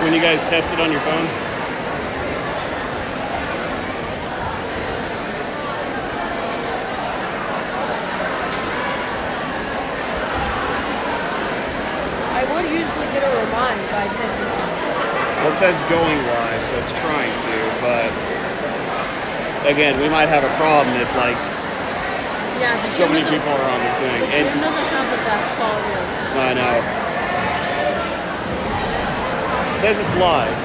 when you guys test it on your phone? I would usually get a remind, but I didn't this time. Well, it says going live, so it's trying to, but again, we might have a problem if like so many people are on the thing. The gym doesn't have the best quality of it. I know. It says it's live.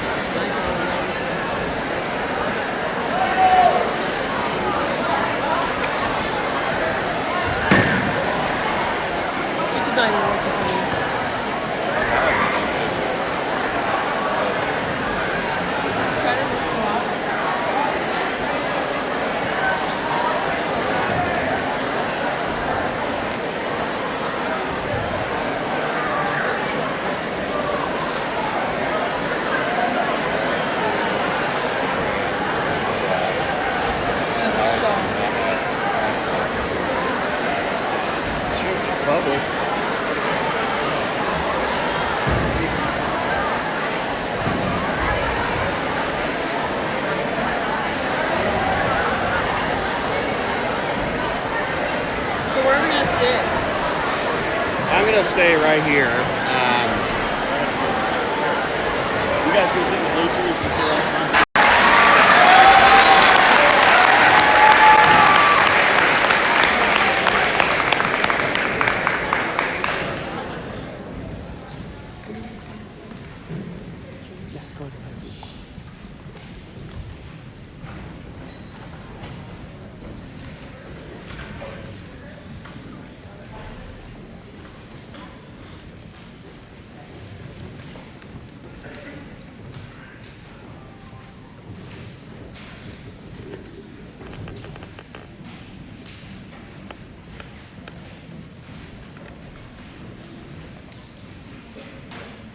It's not even working for me. Try to lift them up. It's public. So where are we gonna sit? I'm gonna stay right here. You guys can sit in the bleachers and sit right front.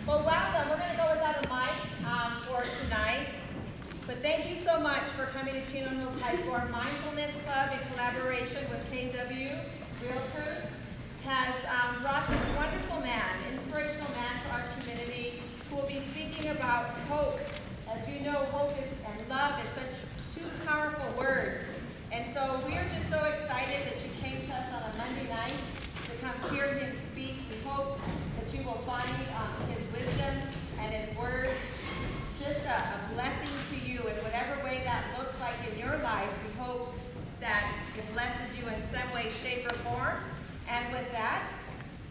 Well, welcome. We're going to go without a mic for tonight. But thank you so much for coming to Chino Hills High School. Our Mindfulness Club, in collaboration with KW Realtors, has brought this wonderful man, inspirational man to our community, who will be speaking about hope. As you know, hope and love is such two powerful words. And so we are just so excited that you came to us on a Monday night to come hear him speak. We hope that you will find his wisdom and his words just a blessing to you in whatever way that looks like in your life. We hope that it blesses you in some way, shape, or form. And with that,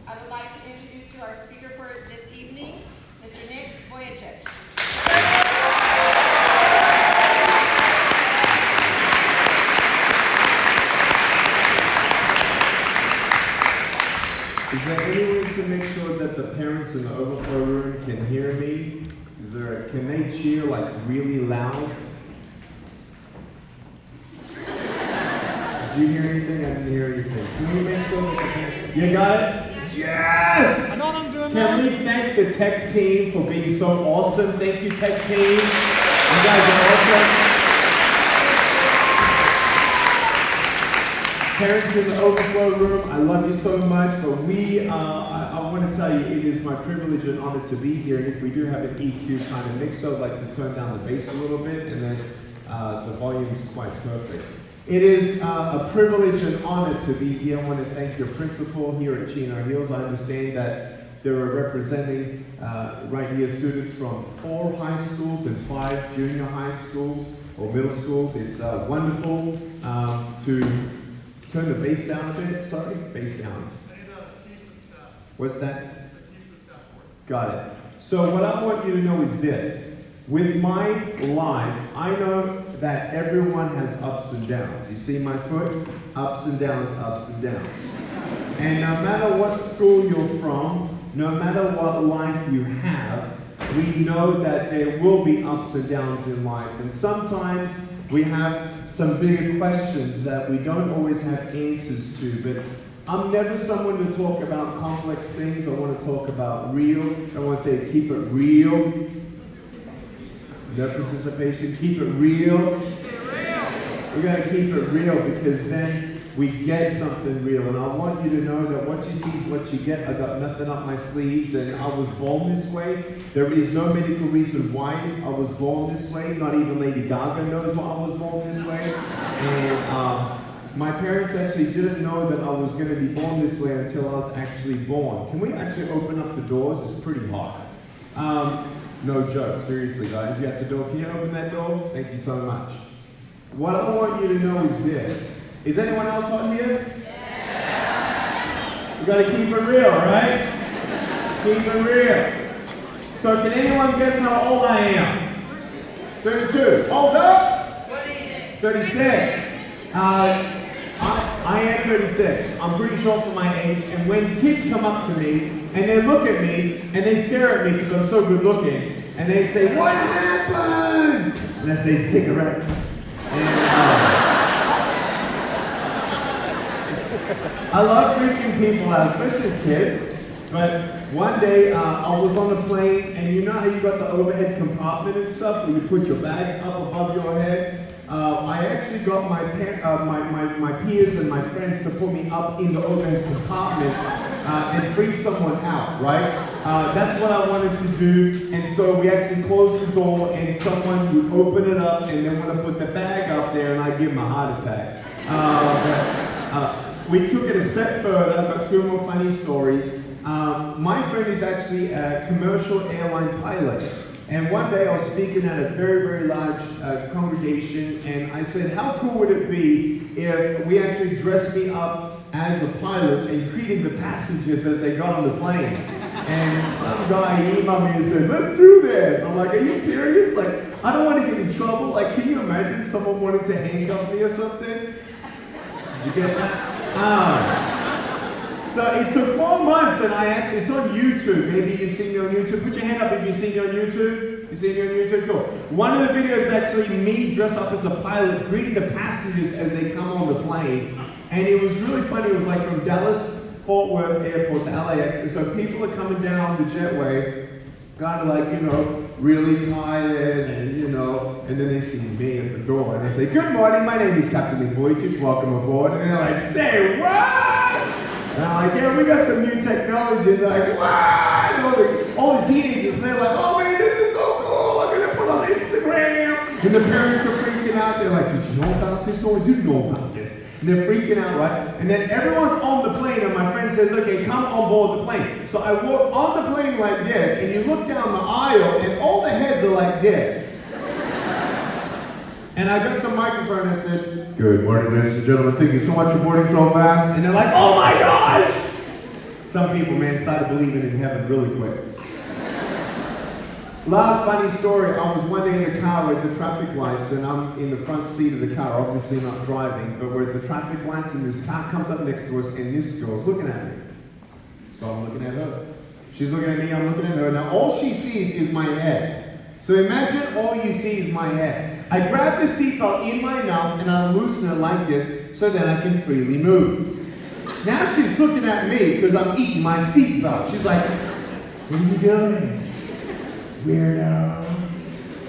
I would like to introduce you our speaker for this evening, Mr. Nick VUJICIC. Is there any way to make sure that the parents in the overflow room can hear me? Can they cheer like really loud? Did you hear anything? I didn't hear anything. Can we make sure that the parents... You got it? Yes! I know what I'm doing. Can we thank the tech team for being so awesome? Thank you, tech team. You guys are awesome. Parents in the overflow room, I love you so much, but I want to tell you, it is my privilege and honor to be here, and if we do have an EQ kind of mix, so I'd like to turn down the bass a little bit, and then the volume is quite perfect. It is a privilege and honor to be here. I want to thank your principal here at Chino Hills. I understand that they were representing right here students from 4 high schools and 5 junior high schools or middle schools. It's wonderful to turn the bass down a bit. Sorry, bass down. I need the keys for the staff. What's that? The keys for the staff board. Got it. So what I want you to know is this. With my life, I know that everyone has ups and downs. You see my foot? Ups and downs, ups and downs. And no matter what school you're from, no matter what life you have, we know that there will be ups and downs in life. And sometimes we have some bigger questions that we don't always have answers to. But I'm never someone to talk about complex things. I want to talk about real. I want to say keep it real. No participation. Keep it real. We're going to keep it real because then we get something real. And I want you to know that what you see is what you get. I got nothing up my sleeves, and I was born this way. There is no medical reason why I was born this way. Not even Lady Gaga knows why I was born this way. And my parents actually didn't know that I was going to be born this way until I was actually born. Can we actually open up the doors? It's pretty hot. No joke, seriously guys. You got the door. Can you open that door? Thank you so much. What I want you to know is this. Is anyone else hot here? Yeah. We gotta keep it real, right? Keep it real. So can anyone guess how old I am? 32. Hold up? 36. I am 36. I'm pretty short for my age. And when kids come up to me and they look at me and they stare at me because I'm so good looking, and they say, "What happened?" And I say, "Cigarettes." And, I love freaking people out, especially kids. But one day I was on a plane, and you know how you got the overhead compartment and stuff where you put your bags up above your head? I actually got my peers and my friends to put me up in the overhead compartment and freak someone out, right? That's what I wanted to do, and so we actually closed the door, and someone would open it up, and then when I put the bag up there, and I give them a heart attack. We took it a step further. I've got two more funny stories. My friend is actually a commercial airline pilot. And one day I was speaking at a very, very large congregation, and I said, how cool would it be if we actually dressed me up as a pilot and greeted the passengers as they got on the plane? And some guy emailed me and said, let's do this. I'm like, are you serious? Like, I don't want to get in trouble. Like, can you imagine someone wanting to handcuff me or something? Did you get that? So it took 4 months, and it's on YouTube. Maybe you've seen me on YouTube. Put your hand up if you've seen me on YouTube. You see me on YouTube? Cool. One of the videos is actually me dressed up as a pilot greeting the passengers as they come on the plane. And it was really funny. It was like from Dallas, Fort Worth Airport to LAX. And so people are coming down the jetway, kind of like, you know, really tired, and you know, and then they see me at the door, and they say, good morning, my name is Captain VUJICIC, welcome aboard. And they're like, say what? And I'm like, yeah, we got some new technology. And they're like, what? All the teenagers, they're like, oh man, this is so cool, I'm gonna put on Instagram. And the parents are freaking out. They're like, did you know about this? No, I didn't know about this. And they're freaking out, right? And then everyone's on the plane, and my friend says, okay, come on board the plane. So I walk on the plane like this, and you look down the aisle, and all the heads are like this. And I got the microphone and I said, good morning, ladies and gentlemen, thank you so much for boarding so fast. And they're like, oh my gosh! Some people, man, started believing in heaven really quick. Last funny story, I was one day in the car with the traffic lights, and I'm in the front seat of the car, obviously not driving, but we're at the traffic lights, and this car comes up next to us, and this girl's looking at me. So I'm looking at her. She's looking at me, I'm looking at her. Now all she sees is my head. So imagine all you see is my head. I grab the seatbelt in my mouth, and I loosen it like this, so that I can freely move. Now she's looking at me, because I'm eating my seatbelt. She's like, what are you doing? Weirdo.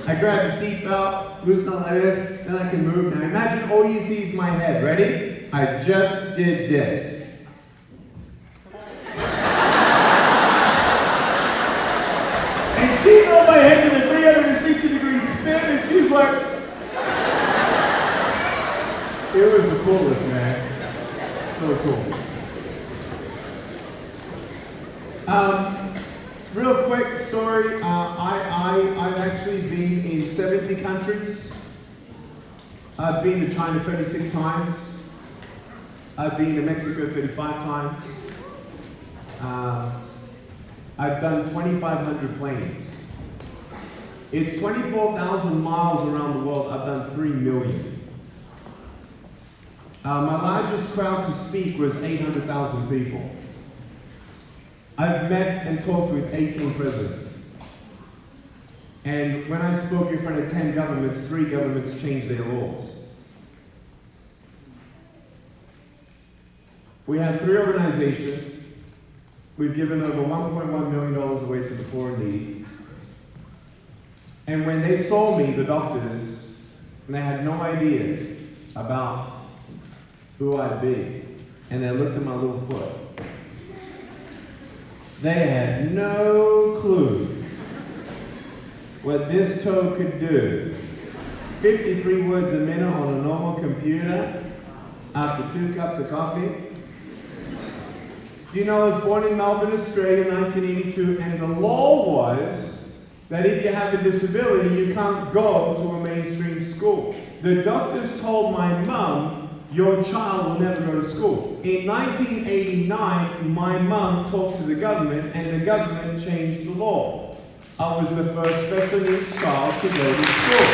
I grab the seatbelt, loosen it like this, then I can move. Now imagine all you see is my head. Ready? I just did this. And she on my head in a 360-degree spin, and she's like, it was the coolest, man. So cool. Real quick story, I've actually been in 70 countries. I've been to China 36 times. I've been to Mexico 35 times. I've done 2,500 planes. It's 24,000 miles around the world. I've done 3 million. My largest crowd to speak was 800,000 people. I've met and talked with 18 presidents. And when I spoke in front of 10 governments, 3 governments changed their laws. We have 3 organizations. We've given over $1.1 million away to the poor and needy. And when they saw me, the doctors, and they had no idea about who I'd be. And they looked at my little foot. They had no clue what this toe could do. 53 words a minute on a normal computer after 2 cups of coffee. Do you know I was born in Melbourne, Australia in 1982, and the law was that if you have a disability, you can't go to a mainstream school. The doctors told my mum, your child will never go to school. In 1989, my mum talked to the government, and the government changed the law. I was the first special needs child to go to school.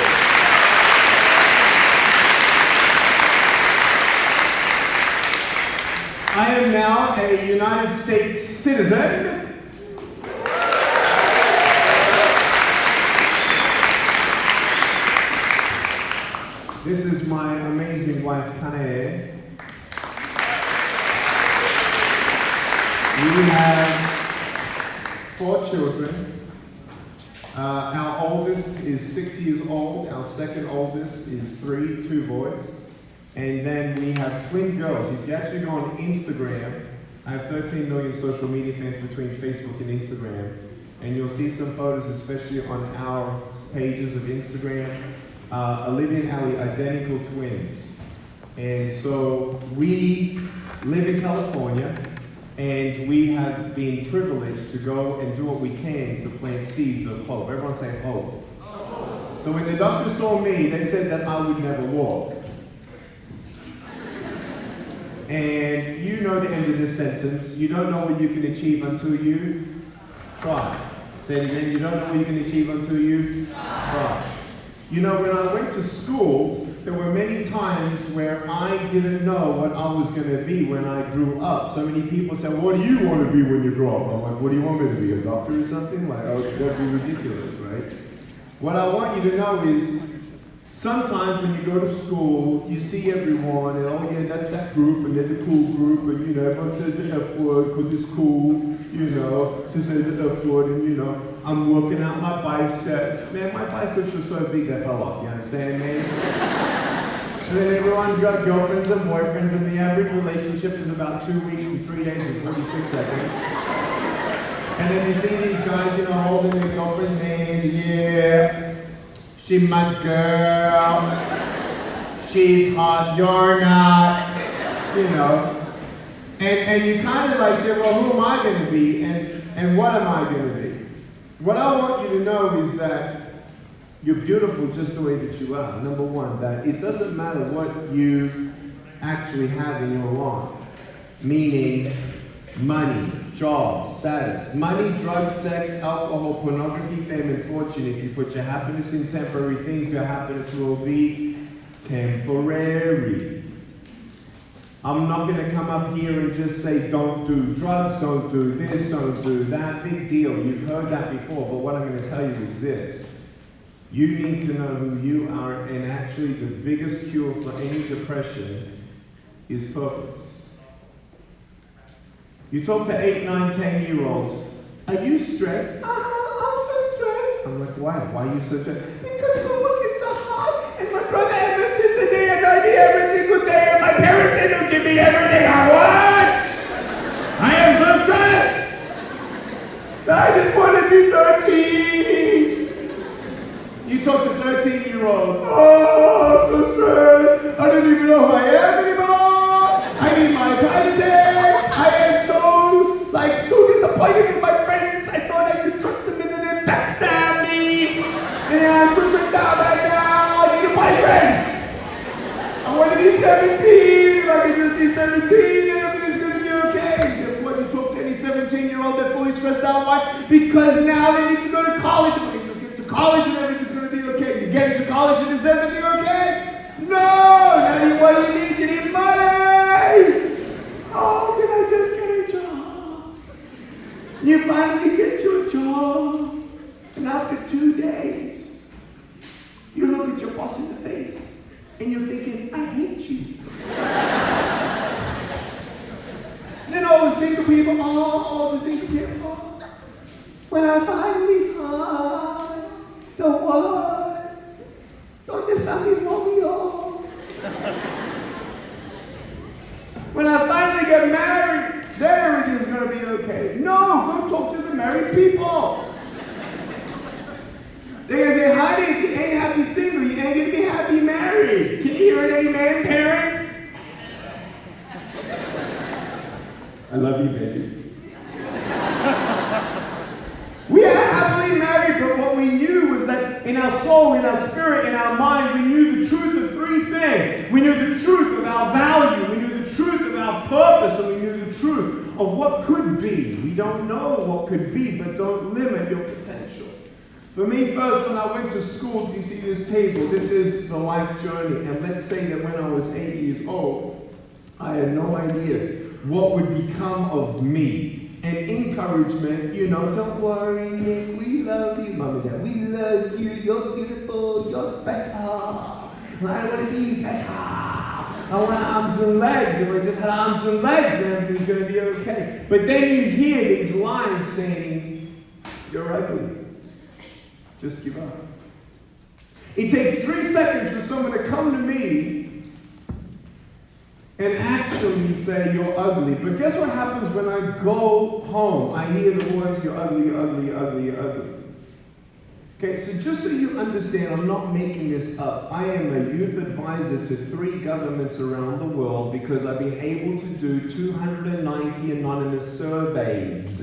I am now a United States citizen. This is my amazing wife, Kanae. We have 4 children. Our oldest is 6 years old. Our second oldest is 3, 2 boys. And then we have twin girls. If you actually go on Instagram, I have 13 million social media fans between Facebook and Instagram. And you'll see some photos, especially on our pages of Instagram. Olivia and Ali, identical twins. And so we live in California, and we have been privileged to go and do what we can to plant seeds of hope. Everyone say hope. So when the doctor saw me, they said that I would never walk. And you know the end of this sentence. You don't know what you can achieve until you try. Say it again. You don't know what you can achieve until you try. You know, when I went to school, there were many times where I didn't know what I was going to be when I grew up. So many people said, what do you want to be when you grow up? I'm like, what do you want me to be, a doctor or something? Like, oh, that'd be ridiculous, right? What I want you to know is, sometimes when you go to school, you see everyone, and oh yeah, that's that group, and they're the cool group, and you know, everyone says the F word because it's cool, you know, to say the F word, and you know, I'm working out my biceps. Man, my biceps are so big they fell off, you understand, man? And then everyone's got girlfriends and boyfriends, and the average relationship is about 2 weeks and 3 days and 46 seconds. And then you see these guys, you know, holding their girlfriend's hand, yeah. She my girl, she's hot, you're not, you know. And you kind of like say, well, who am I going to be, and what am I going to be? What I want you to know is that you're beautiful just the way that you are. Number one, that it doesn't matter what you actually have in your life, meaning money, job, status. Money, drugs, sex, alcohol, pornography, fame, and fortune. If you put your happiness in temporary things, your happiness will be temporary. I'm not going to come up here and just say, don't do drugs, don't do this, don't do that. Big deal. You've heard that before, but what I'm going to tell you is this. You need to know who you are, and actually the biggest cure for any depression is purpose. You talk to 8, 9, 10-year-olds. Are you stressed? I'm so stressed. I'm like, why? Why are you so stressed? Because my work is so hard, and my brother ever since the day I got here every single day, and my parents they don't give me everything I want. I am so stressed. I just want to be 13. You talk to 13-year-olds. Oh, I'm so stressed. I don't even know who I am anymore. I need my privacy. I am so disappointed in my friends. I thought I could trust them and then they backstab me. And I'm freaking down right now. I need a boyfriend. I want to be 17. If I can just be 17, then everything's going to be okay. Guess what? You talk to any 17-year-old, they're fully stressed out. Why? Because now they need to go to college. If they just get to college and everything's going to be okay. You get into college and is everything okay? No! Now what do you need? You need money! Oh, can I just get a job? You finally get your job, and after 2 days, you look at your boss in the face, and you're thinking, I hate you. Then all the single people, when I finally find the one, don't just let me Romeo. When I finally get married, then everything's going to be okay. No, go talk to the married people. They're going to say, honey, if you ain't happy single, you ain't going to be happy married. Can you hear an amen, parents? I love you, baby. We are happily married, but what we knew was that in our soul, in our spirit, in our mind, we knew the truth of three things. We knew the truth of our value, we knew the truth of our purpose, and we knew the truth of what could be. We don't know what could be, but don't limit your potential. For me, first, when I went to school, you see this table, this is the life journey. And let's say that when I was 8 years old, I had no idea what would become of me. And encouragement, you know, don't worry, Nick, we love you, Mom and Dad, we love you, you're beautiful, you're special. I want to be special. I want arms and legs. If I just had arms and legs, then everything's going to be okay. But then you hear these lines saying, you're ugly. Just give up. It takes 3 seconds for someone to come to me and actually say, you're ugly. But guess what happens when I go home? I hear the words, you're ugly, you're ugly, you're ugly, you're ugly. Okay, so just so you understand, I'm not making this up. I am a youth advisor to 3 governments around the world because I've been able to do 290 anonymous surveys.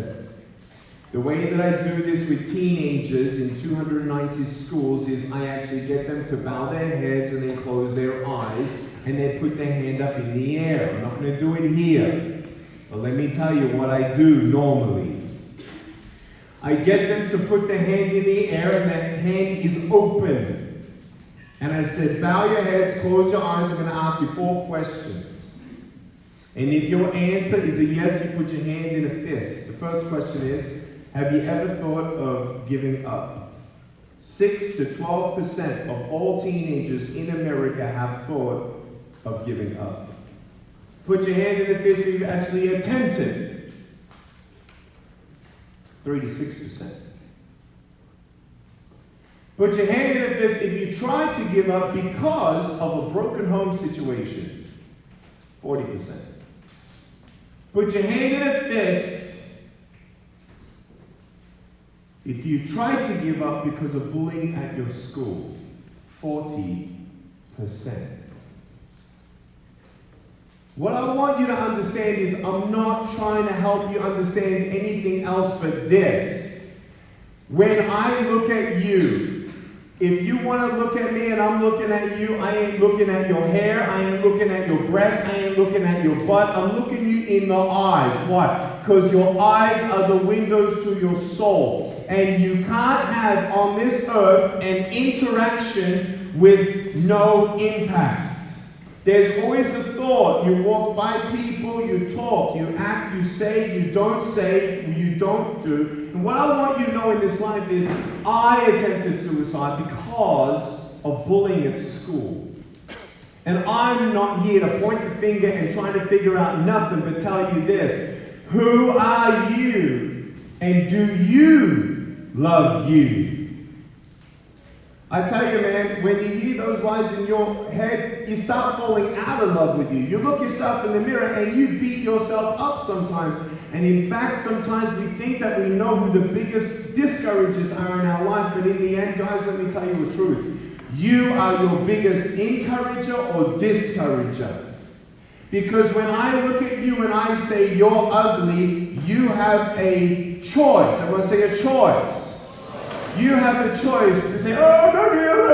The way that I do this with teenagers in 290 schools is I actually get them to bow their heads and then close their eyes and then put their hand up in the air. I'm not going to do it here. But let me tell you what I do normally. I get them to put their hand in the air and that hand is open. And I said, bow your heads, close your eyes. I'm going to ask you 4 questions. And if your answer is a yes, you put your hand in a fist. The first question is, have you ever thought of giving up? 6 to 12% of all teenagers in America have thought of giving up. Put your hand in the fist if you've actually attempted. 3 to 6%. Put your hand in the fist if you tried to give up because of a broken home situation. 40%. Put your hand in a fist if you tried to give up because of bullying at your school. 40%. What I want you to understand is I'm not trying to help you understand anything else but this. When I look at you, if you want to look at me and I'm looking at you, I ain't looking at your hair, I ain't looking at your breasts, I ain't looking at your butt, I'm looking you in the eyes. Why? Because your eyes are the windows to your soul. And you can't have on this earth an interaction with no impact. There's always a thought. You walk by people, you talk, you act, you say, you don't say, you don't do. And what I want you to know in this life is I attempted suicide because of bullying at school. And I'm not here to point the finger and try to figure out nothing but tell you this. Who are you? And do you love you? I tell you, man, when you hear those lies in your head, you start falling out of love with you. You look yourself in the mirror and you beat yourself up sometimes. And in fact, sometimes we think that we know who the biggest discouragers are in our life. But in the end, guys, let me tell you the truth. You are your biggest encourager or discourager. Because when I look at you and I say you're ugly, you have a choice. I want to say a choice. You have a choice to say, oh, don't be ugly,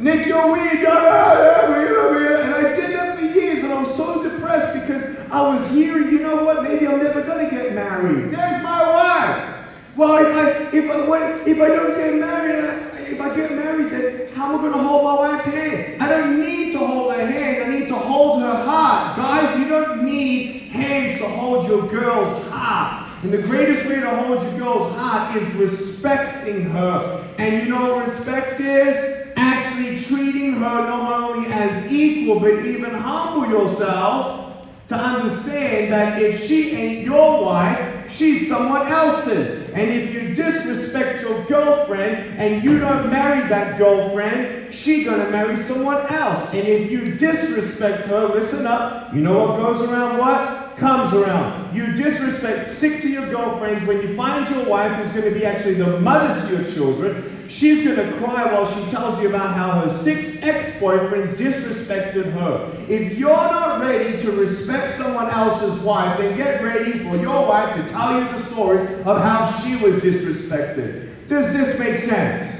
Nick, you're weird, and I did that for years, and I'm so depressed because I was hearing, you know what, maybe I'm never going to get married. There's my wife. Well, if I don't get married, if I get married, then how am I going to hold my wife's hand? I don't need to hold her hand, I need to hold her heart. Guys, you don't need hands to hold your girl's heart. And the greatest way to hold your girl's heart is respecting her. And you know what respect is? Actually treating her not only as equal, but even humble yourself to understand that if she ain't your wife, she's someone else's. And if you disrespect your girlfriend, girlfriend and you don't marry that girlfriend, she's gonna marry someone else. And if you disrespect her, listen up, you know what goes around what? Comes around. You disrespect 6 of your girlfriends. When you find your wife who's going to be actually the mother to your children, she's going to cry while she tells you about how her 6 ex-boyfriends disrespected her. If you're not ready to respect someone else's wife, then get ready for your wife to tell you the stories of how she was disrespected. Does this make sense?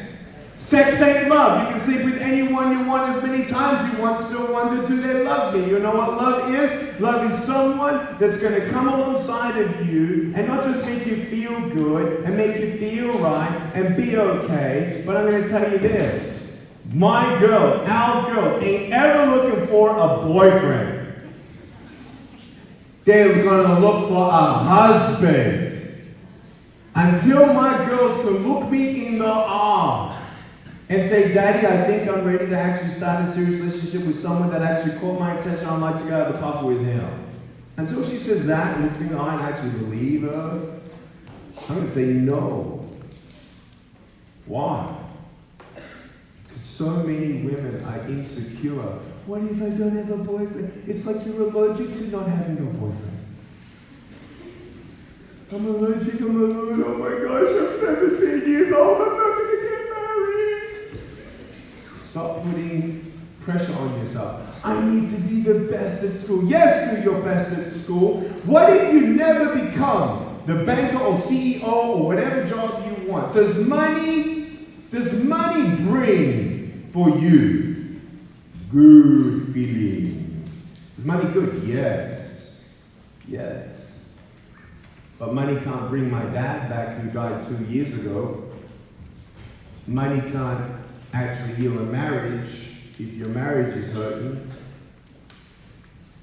Sex ain't love. You can sleep with anyone you want as many times you want, still wonder, do they love me? You know what love is? Love is someone that's going to come alongside of you and not just make you feel good and make you feel right and be okay, but I'm going to tell you this. My girls, our girls, ain't ever looking for a boyfriend. They're going to look for a husband. Until my girls can look me in the eye and say, Daddy, I think I'm ready to actually start a serious relationship with someone that actually caught my attention. I'd like to go have a coffee with him. Until she says that and looks me in the eye and actually believe her, I'm going to say no. Why? Because so many women are insecure. What if I don't have a boyfriend? It's like you're allergic to not having a boyfriend. I'm allergic, oh my gosh, I'm 17 years old, I'm not going to get married. Stop putting pressure on yourself. I need to be the best at school. Yes, do your best at school. What if you never become the banker or CEO or whatever job you want? Does money bring for you good feeling? Is money good? Yes. Yes. But money can't bring my dad back who died 2 years ago. Money can't actually heal a marriage if your marriage is hurting.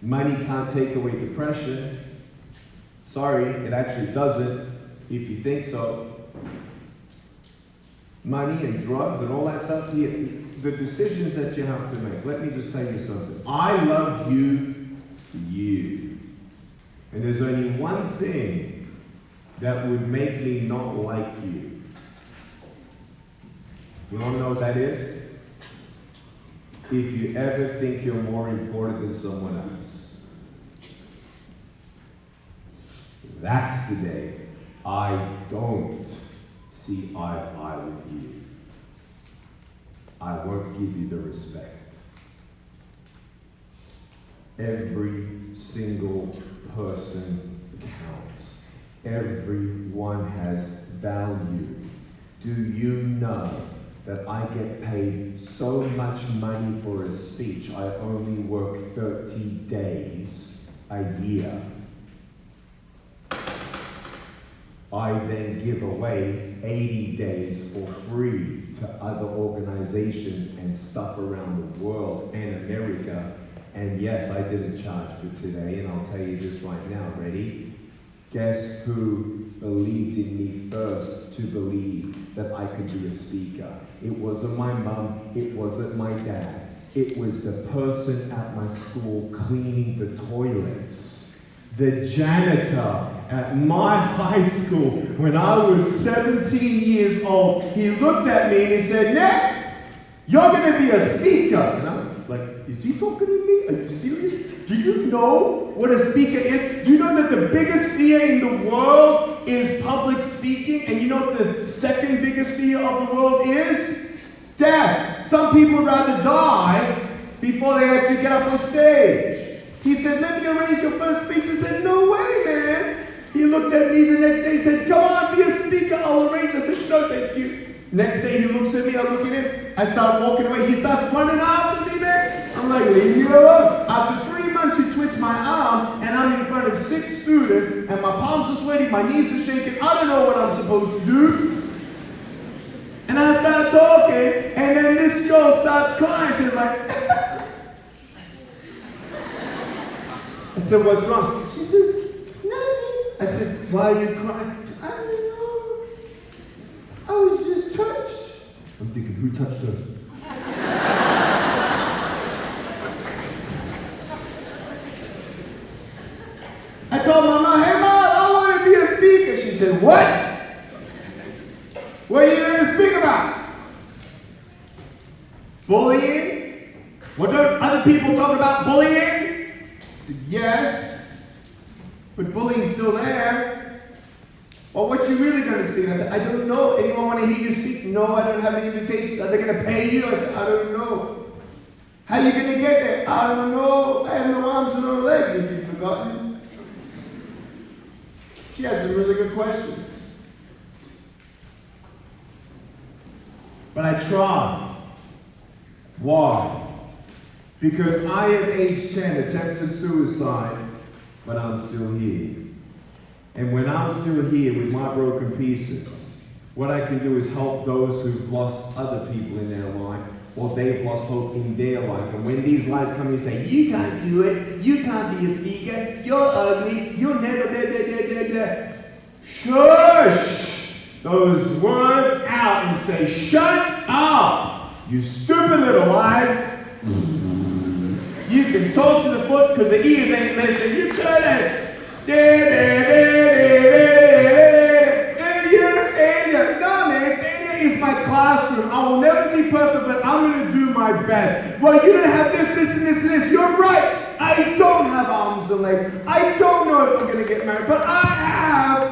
Money can't take away depression. Sorry, it actually doesn't, if you think so. Money and drugs and all that stuff, the decisions that you have to make. Let me just tell you something. I love you for you. And there's only one thing that would make me not like you. You want to know what that is? If you ever think you're more important than someone else. That's the day I don't see eye to eye with you. I won't give you the respect. Every single person counts. Everyone has value. Do you know that I get paid so much money for a speech, I only work 30 days a year. I then give away 80 days for free to other organizations and stuff around the world and America. And yes, I didn't charge for today, and I'll tell you this right now. Ready? Guess who believed in me first to believe that I could be a speaker? It wasn't my mom, it wasn't my dad. It was the person at my school cleaning the toilets. The janitor at my high school when I was 17 years old. He looked at me and he said, Nick, you're going to be a speaker. And I'm like, is he talking to me? Are you serious? Do you know what a speaker is? Do you know that the biggest fear in the world is public speaking? And you know what the second biggest fear of the world is? Death. Some people would rather die before they actually get up on stage. He said, let me arrange your first speech. I said, no way, man. He looked at me the next day and said, come on, be a speaker. I'll arrange. I said, no, thank you. Next day he looks at me, I look at him. I start walking away. He starts running after me, man. I'm like, leave me alone. After 3 months, he twists my arm, and I'm in front of 6 students, and my palms are sweaty, my knees are shaking. I don't know what I'm supposed to do. And I start talking, and then this girl starts crying. She's like, I said, what's wrong? She says, nothing. I said, why are you crying? I don't know. I was just touched. I'm thinking, who touched her? I told my mom, hey mom, I want to be a speaker. She said, what? What are you going to speak about? Bullying? Well, don't other people talk about bullying? I said, yes, but bullying's still there. Well, what you really going to speak? I said, I don't know. Anyone want to hear you speak? No, I don't have any invitations. Are they going to pay you? I said, I don't know. How are you going to get there? I don't know. I have no arms and no legs, if you've forgotten. She had some really good questions. But I tried. Why? Because I, at age 10, attempted suicide, but I'm still here. And when I'm still here with my broken pieces, what I can do is help those who've lost other people in their life, or they've lost hope in their life. And when these lies come and say, you can't do it, you can't be a speaker, you're ugly, you'll never, shush those words out and say, shut up, you stupid little lies. You can talk to the foot because the ears ain't listening. You turn it. No, man, failure is my classroom. I will never be perfect, but I'm going to do my best. Well, you don't have this, and this. You're right. I don't have arms and legs. I don't know if I'm going to get married, but I have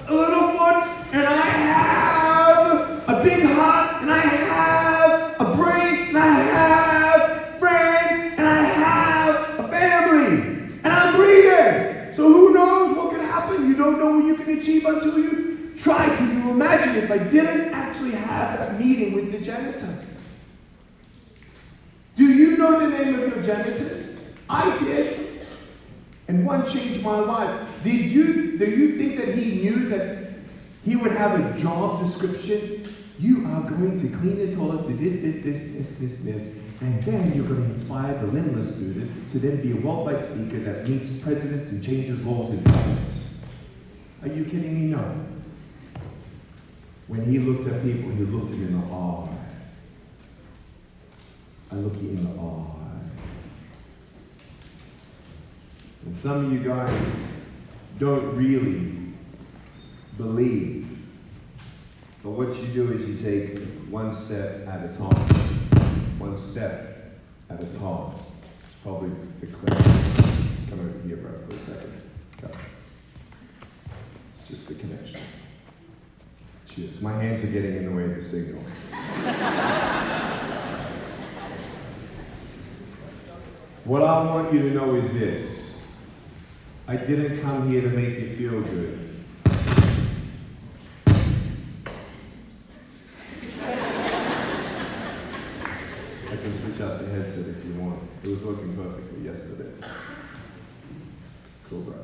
a little foot, and I have a big heart, and I have a brain, and I have friends, and I have a family, and I'm breathing. So who knows what can happen? You don't know what you can achieve until you try. Can you imagine if I didn't actually have that meeting with the janitor? Do you know the name of your janitors? I did. And one changed my life. Do you think that he knew that he would have a job description? You are going to clean the toilet to this. And then you're going to inspire the limitless student to then be a worldwide speaker that meets presidents and changes laws in government. Are you kidding me? No. When he looked at people, he looked them in the eye. I look you in the eye. And some of you guys don't really believe. But what you do is you take one step at a time. One step at a time. It's probably the connection. Come over here, bro, for a second. Go. It's just the connection. Cheers. My hands are getting in the way of the signal. What I want you to know is this. I didn't come here to make you feel good. I can switch out the headset if you want. It was working perfectly yesterday. Cool, bro.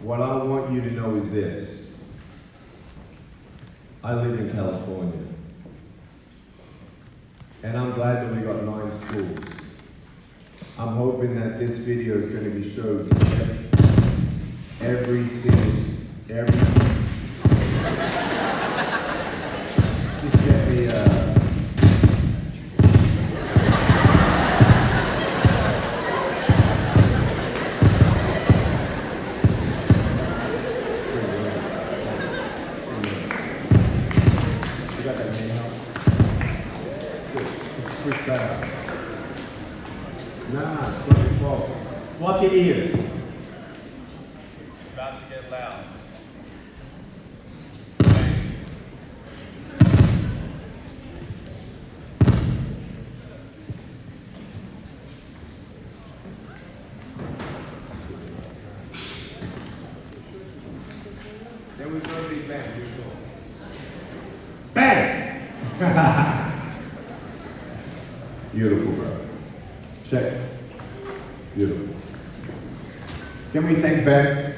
What I want you to know is this. I live in California. And I'm glad that we got 9 schools. I'm hoping that this video is going to be shown every just get me you got that name out? Good. Let's switch that out. Nah, it's not your fault. Block your ears. About to get loud. There was no big bang. Bang! Beautiful, bro. Check. Beautiful. Can we thank Ben?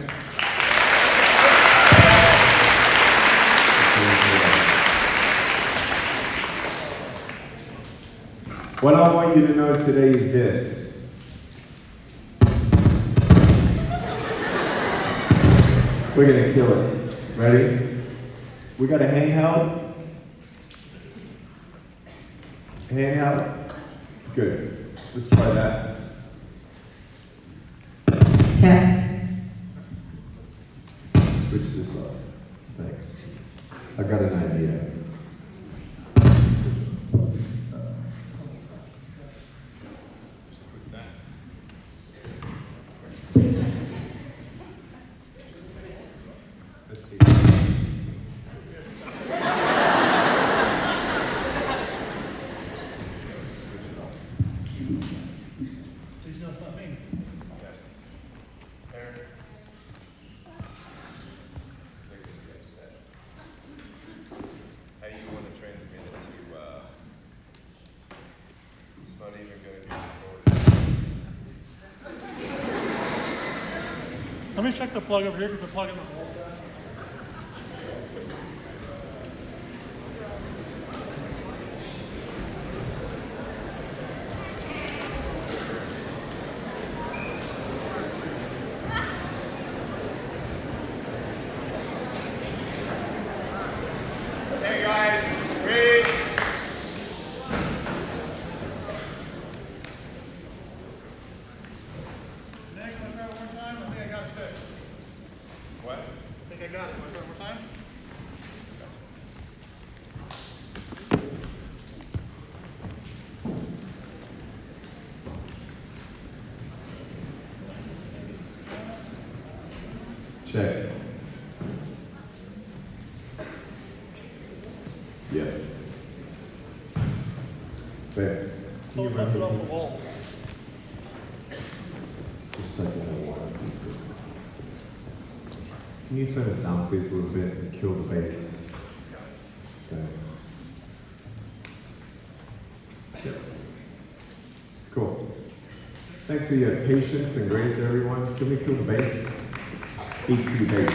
What I want you to know today is this. We're gonna kill it. Ready? We got a handheld. Handheld. Good. Let's try that. Test. slow. Thanks. I got an idea. Let's see. Please no stopping. How you want to transmit it to, it's not even going to be recorded. Let me check the plug over here because the plug in the wall. Hey guys, ready? Nick, want to try it one more time? I think I got it fixed. What? I think I got it. Want to try it one more time? Check. Yeah. Fair. So lift it off the wall. Just like that one. Can you turn it down, please, a little bit and kill the bass? Thanks. Yep. Cool. Thanks for your patience and grace, everyone. Can we kill the bass? EQ bass.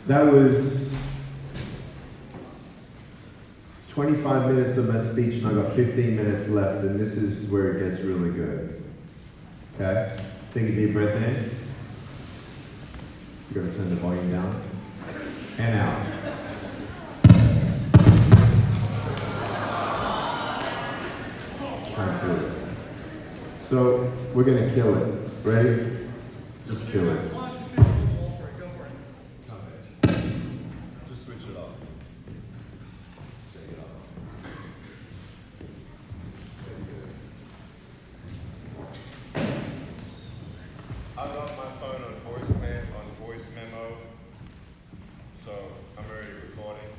That was 25 minutes of my speech, and I got 15 minutes left, and this is where it gets really good. Okay? Take a deep breath in. You're going to turn the volume down. And out. Try to do it. So, we're going to kill it. Ready? Just kill it. Why don't you shoot the wall for it? Go for it. Just switch it off. Just take it off. I got my phone on voice memo, so I'm already recording.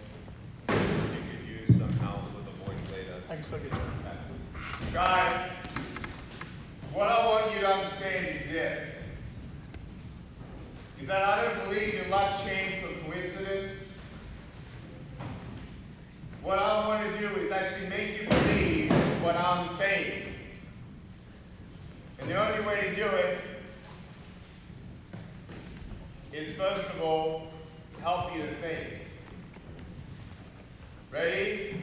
So you could use some help with the voice later. I can still get it. Guys, what I want you to understand is this. Is that I don't believe in luck, chance, or coincidence. What I want to do is actually make you believe what I'm saying. And the only way to do it is, first of all, help you to think. Ready?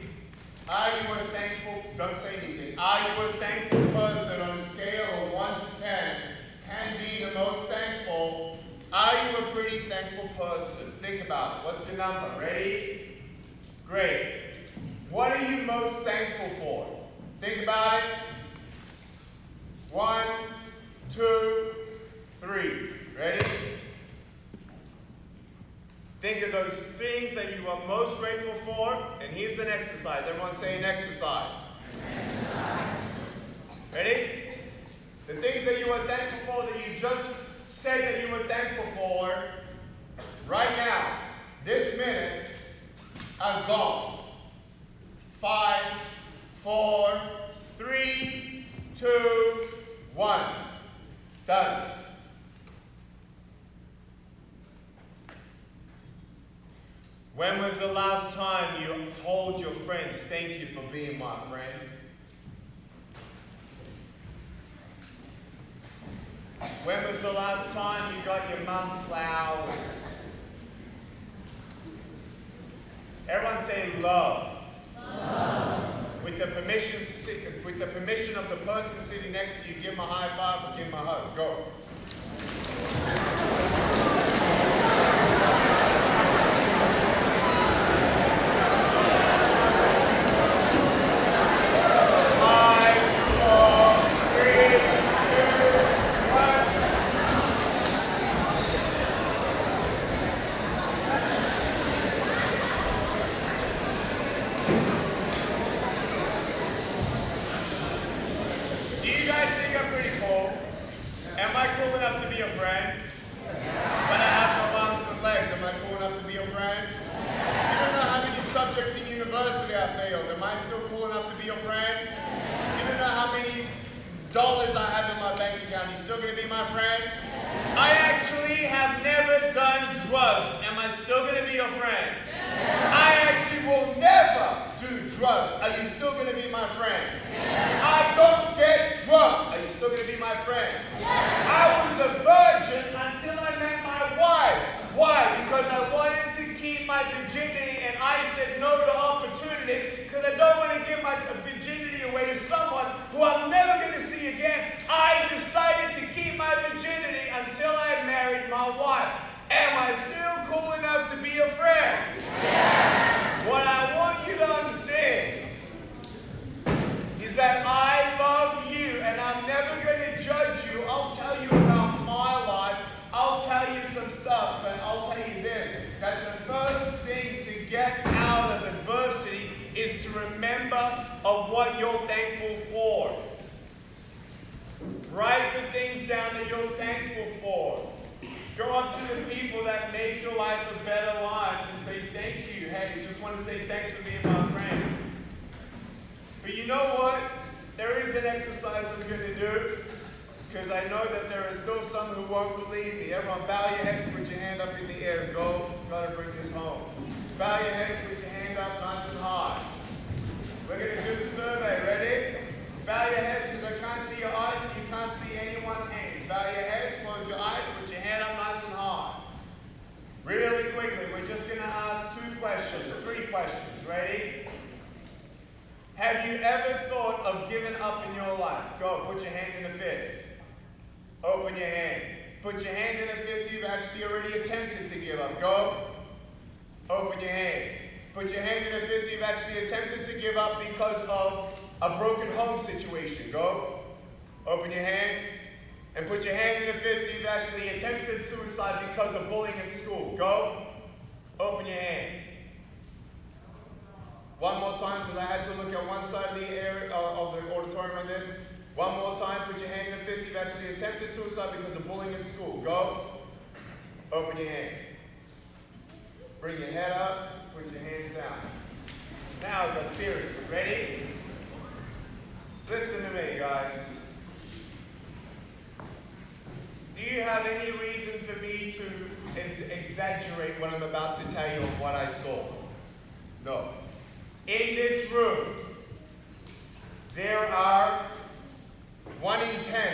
Are you a thankful, don't say anything. Are you a thankful person on a scale of 1 to 10? 10 being the most thankful. Are you a pretty thankful person? Think about it. What's your number? Ready? Great. What are you most thankful for? Think about it. 1, 2, 3. Ready? Think of those things that you are most grateful for, and here's an exercise. Everyone say an exercise. Ready? The things that you are thankful for that you just said that you were thankful for, right now, this minute, are gone. 5, 4, 3, 2, 1. Done. When was the last time you told your friends, thank you for being my friend? When was the last time you got your mum flowers? Everyone say love. Love. With the permission of the person sitting next to you, give them a high five or give them a hug. Go. drugs, am I still going to be your friend? I actually will never do drugs. Are you still going to be my friend? I don't get drunk. Are you still going to be my friend? I was a virgin until I met my wife. Why? Because I wanted to keep my virginity and I said no to opportunities because I don't want to give my virginity away to someone who I'm never going to see again. I decided to keep my virginity until I married my wife. Am I still cool enough to be a friend? Yes. What I want you to understand is that I love you and I'm never going to judge you. I'll tell you about my life. I'll tell you some stuff, but I'll tell you this, that the first thing to get out of adversity is to remember of what you're thankful for. Write the things down that you're thankful for. Go up to the people that make your life a better life and say thank you. Hey, you just want to say thanks for being my friend. But you know what? There is an exercise I'm going to do because I know that there are still some who won't believe me. Everyone bow your head, put your hand up in the air. Go, try to bring this home. Bow your head, put your hand up nice and high. We're going to do the survey. Ready? Bow your heads because I can't see your eyes and you can't see anyone's hands. Bow your heads, close your eyes, put your hand up nice and high. Really quickly, we're just going to ask 3 questions. Ready? Have you ever thought of giving up in your life? Go, put your hand in a fist. Open your hand. Put your hand in a fist you've actually already attempted to give up. Go. Open your hand. Put your hand in a fist you've actually attempted to give up because of a broken home situation. Go. Open your hand. And put your hand in a fist you've actually attempted suicide because of bullying at school. Go. Open your hand. One more time because I had to look at one side of the area of the auditorium on this. One more time, put your hand in a fist you've actually attempted suicide because of bullying in school. Go. Open your hand. Bring your head up, put your hands down. Now get serious. Ready? Listen to me, guys. Do you have any reason for me to exaggerate what I'm about to tell you of what I saw? No. In this room, there are 1 in 10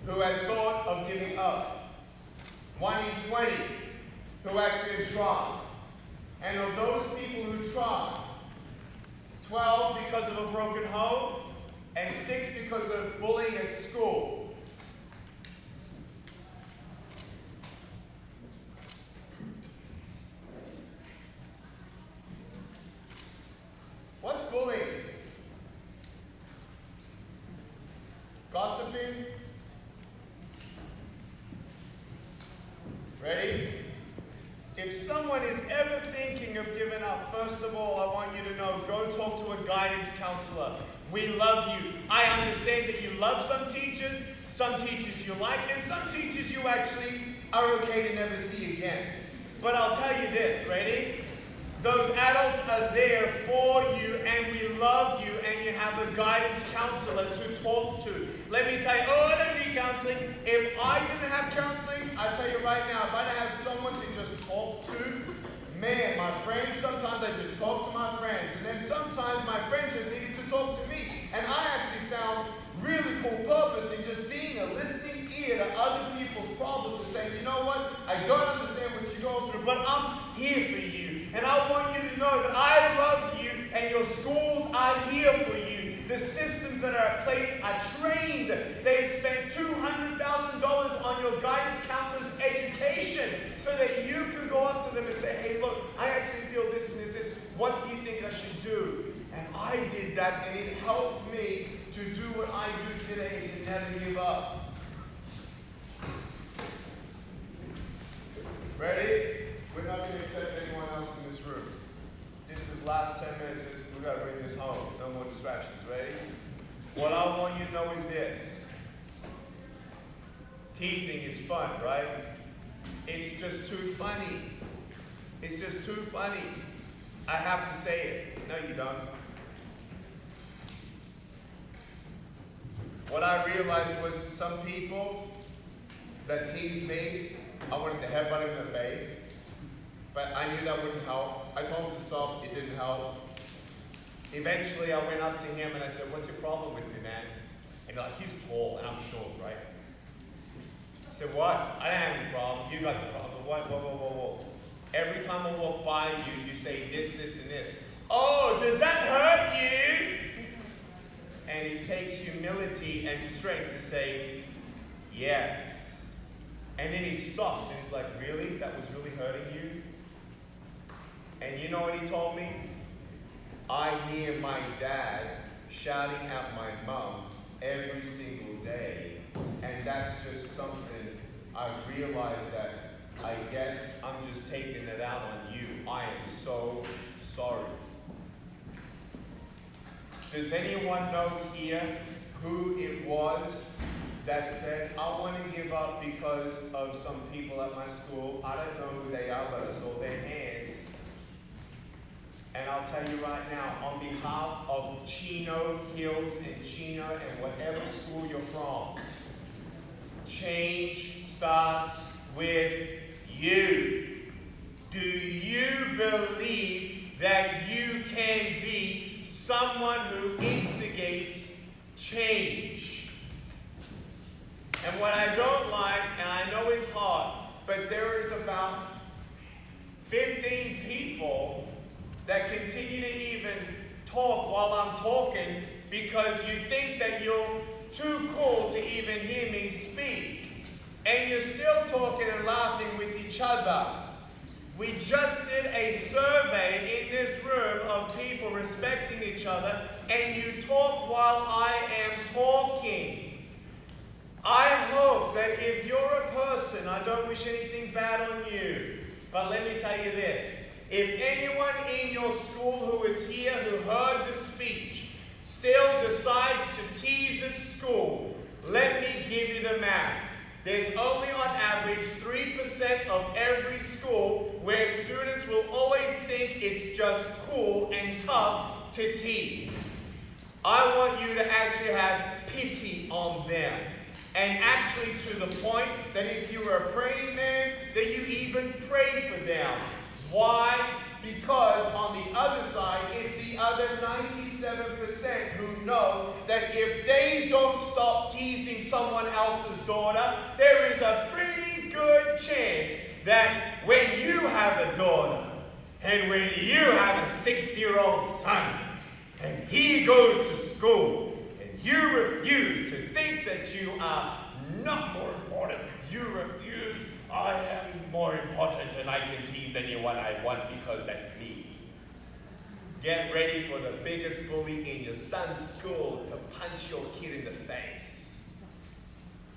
who had thought of giving up. 1 in 20 who actually tried. And of those people who tried, 12 because of a broken home, and 6 because of bullying at school. What's bullying? Gossiping? Ready? If someone is ever thinking of giving up, first of all, I want you to know, go talk to a guidance counselor. We love you. I understand that you love some teachers you like, and some teachers you actually are okay to never see again. But I'll tell you this, ready? Those adults are there for you, and we love you, and you have a guidance counselor to talk to. Let me tell you, I don't need counseling. If I didn't have counseling, I tell you right now, if I didn't have someone to just talk to, man, my friends, sometimes I just talk to my friends, and then sometimes my friends just needed to talk to me. And I actually found really cool purpose in just being a listening ear to other people's problems and saying, you know what, I don't understand what you're going through, but I'm here for you. And I want you to know that I love you and your schools are here for you. The systems that are in place are trained. They've spent $200,000 on your guidance counselor's education so that you can go up to them and say, hey, look, I actually feel this and this. What do you think I should do? And I did that, and it helped me to do what I do today, to never give up. Ready? We're not going to accept anyone else in this room. This is last 10 minutes. We've got to bring this home. No more distractions. Ready? What I want you to know is this. Teasing is fun, right? It's just too funny. It's just too funny. I have to say it. No, you don't. What I realized was some people that teased me, I wanted to headbutt him in the face, but I knew that wouldn't help. I told him to stop, it didn't help. Eventually I went up to him and I said, what's your problem with me, man? And he's tall and I'm short, right? I said, what? I don't have any problem, you got the problem. What? Whoa. Every time I walk by you, you say this, and this. Oh, does that hurt you? And it takes humility and strength to say, yes. And then he stopped and he's like, really? That was really hurting you? And you know what he told me? I hear my dad shouting at my mom every single day. And that's just something I realized that I guess I'm just taking it out on you. I am so sorry. Does anyone know here who it was that said, I want to give up because of some people at my school? I don't know who they are, but I saw their hands. And I'll tell you right now, on behalf of Chino, Hills, and Chino, and whatever school you're from, change starts with you. Do you believe that you can be someone who instigates change? And what I don't like, and I know it's hard, but there is about 15 people that continue to even talk while I'm talking because you think that you're too cool to even hear me speak. And you're still talking and laughing with each other. We just did a survey in this room of people respecting each other, and you talk while I am talking. I hope that if you're a person, I don't wish anything bad on you, but let me tell you this. If anyone in your school who is here who heard the speech still decides to tease at school, let me give you the math. There's only on average 3% of every school where students will always think it's just cool and tough to tease. I want you to actually have pity on them. And actually to the point that if you are a praying man, that you even pray for them. Why? Because on the other side, it's the other 97% who know that if they don't stop teasing someone else's daughter, there is a pretty good chance that when you have a daughter, and when you have a 6-year-old son, and he goes to school, and you refuse to think that you are not more important, you refuse, I am more important and I can tease anyone I want because that's me. Get ready for the biggest bully in your son's school to punch your kid in the face.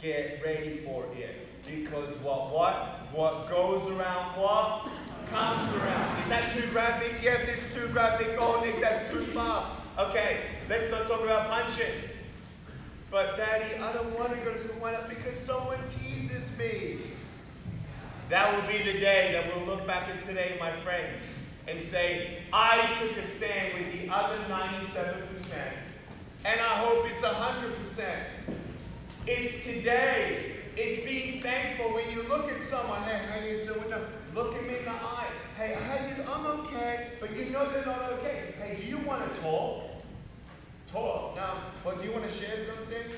Get ready for it. Because what goes around what comes around. Is that too graphic? Yes, it's too graphic. Oh, Nick, that's too far. Okay, let's not talk about punching. But Daddy, I don't want to go to school. Why not? Because someone teases me. That will be the day that we'll look back at today, my friends, and say, I took a stand with the other 97%, and I hope it's 100%. It's today. It's being thankful when you look at someone, hey, how you doing? No, look at me in the eye. Hey, I'm okay, but you know they're not okay. Hey, do you want to talk? Talk. Now, well, do you want to share something?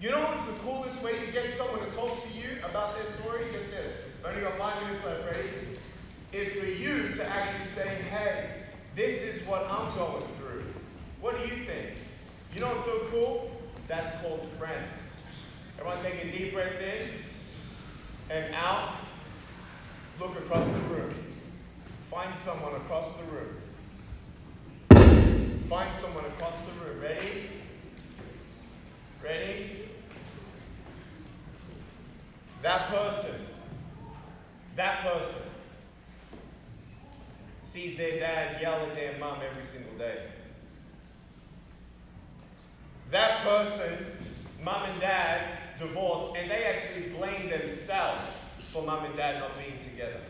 You know what's the coolest way to get someone to talk to you about their story? Get this. Only got 5 minutes left, ready? Is for you to actually say, hey, this is what I'm going through. What do you think? You know what's so cool? That's called friends. Everyone take a deep breath in and out. Look across the room. Find someone across the room. Find someone across the room. Ready? Ready? That person sees their dad yell at their mom every single day. That person, mom and dad, divorced, and they actually blame themselves for mom and dad not being together.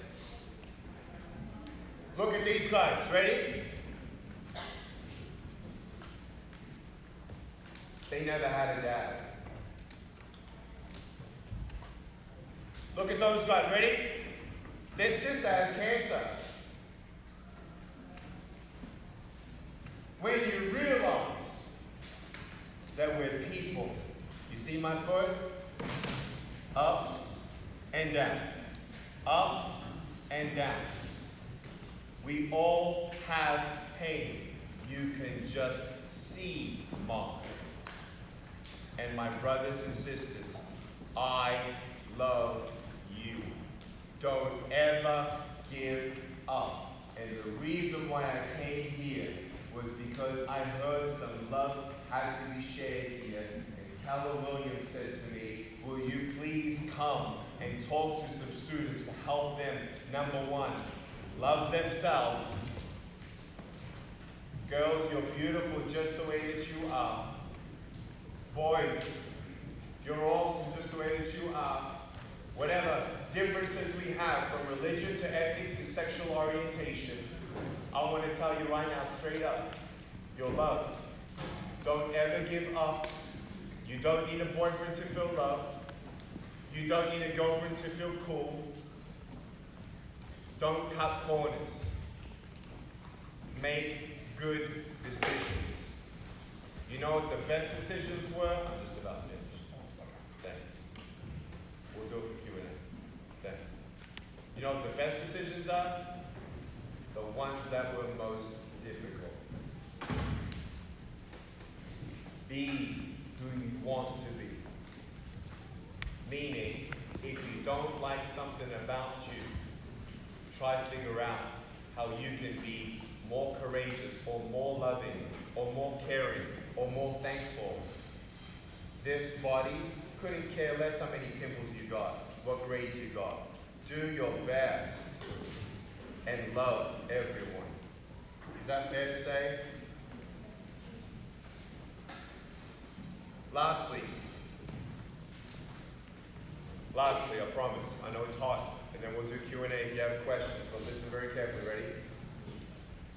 Look at these guys. Ready? They never had a dad. Look at those guys. Ready? Their sister has cancer. When you realize that we're people, you see my foot? Ups and downs. Ups and downs. We all have pain. You can just see mine. And my brothers and sisters, I love you. Don't ever give up. And the reason why I came here was because I heard some love had to be shared here. And Keller Williams said to me, will you please come and talk to some students to help them, number one, love themselves. Girls, you're beautiful just the way that you are. Boys, you're awesome just the way that you are. Whatever differences we have from religion to ethics to sexual orientation, I want to tell you right now, straight up, you're loved. Don't ever give up. You don't need a boyfriend to feel loved. You don't need a girlfriend to feel cool. Don't cut corners. Make good decisions. You know what the best decisions were? I'm just about finished. Thanks. We'll do it for Q&A. Thanks. You know what the best decisions are? The ones that were most difficult. Be who you want to be. Meaning, if you don't like something about you, try to figure out how you can be more courageous or more loving or more caring or more thankful. This body couldn't care less how many pimples you got, what grades you got. Do your best and love everyone. Is that fair to say? Lastly, I promise, I know it's hot, and then we'll do Q&A if you have questions, but listen very carefully, ready?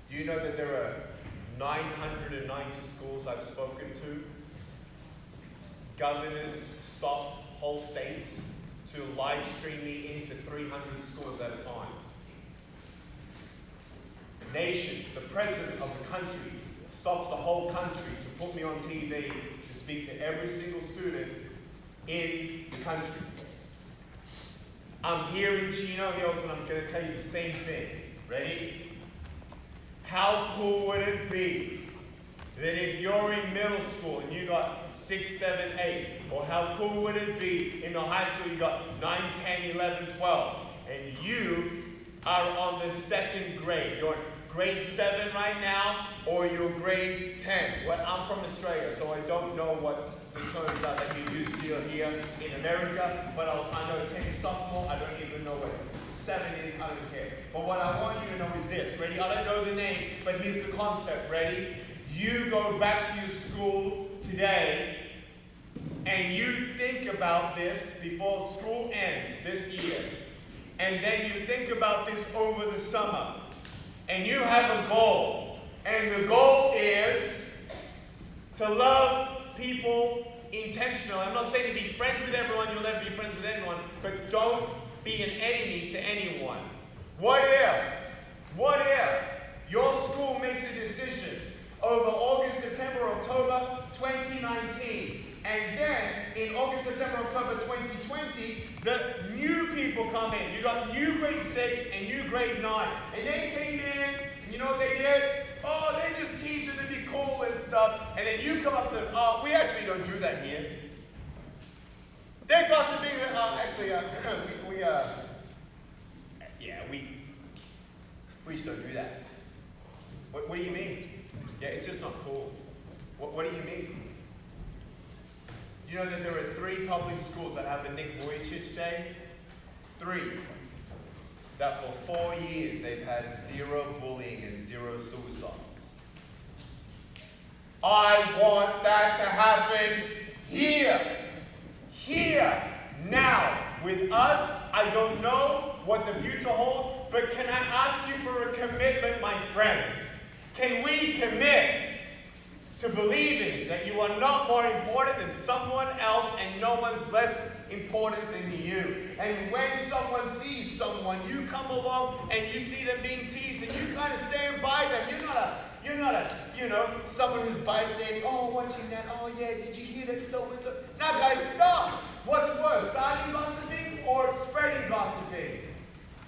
Do you know that there are 990 schools I've spoken to? Governors stop whole states to live stream me into 300 schools at a time. Nations, the president of the country, stops the whole country to put me on TV to speak to every single student in the country. I'm here in Chino Hills and I'm going to tell you the same thing. Ready? How cool would it be that if you're in middle school and you got 6, 7, 8, or how cool would it be in the high school you got 9, 10, 11, 12, and you are on the second grade. You're in grade 7 right now, or you're grade 10. Well, I'm from Australia, so I don't know what the terms are that you use here in America, but I know 10 is sophomore, I don't even know what 7 is, I don't care. But what I want you to know is this, ready? I don't know the name, but here's the concept, ready? You go back to your school today, and you think about this before school ends this year. And then you think about this over the summer. And you have a goal. And the goal is to love people intentionally. I'm not saying to be friends with everyone, you'll never be friends with anyone, but don't be an enemy to anyone. What if your school makes a decision over August, September, October 2019, and then in August, September, October 2020, the new people come in. You got new grade 6 and new grade 9. And they came in, and you know what they did? Oh, they just teased them to be cool and stuff. And then you come up to them, oh, we actually don't do that here. They're gossiping, we just don't do that. What do you mean? Yeah, it's just not cool. What do you mean? Do you know that there are 3 public schools that have a Nick VUJICIC Day? 3. That for 4 years they've had 0 bullying and 0 suicides. I want that to happen here. Here. Now. With us, I don't know what the future holds, but can I ask you for a commitment, my friends? Can we commit to believing that you are not more important than someone else and no one's less important than you. And when someone sees someone, you come along and you see them being teased and you kind of stand by them. You're not a, someone who's bystanding, oh, watching that, oh yeah, did you hear that so-and-so? Now guys, stop. What's worse, starting gossiping or spreading gossiping?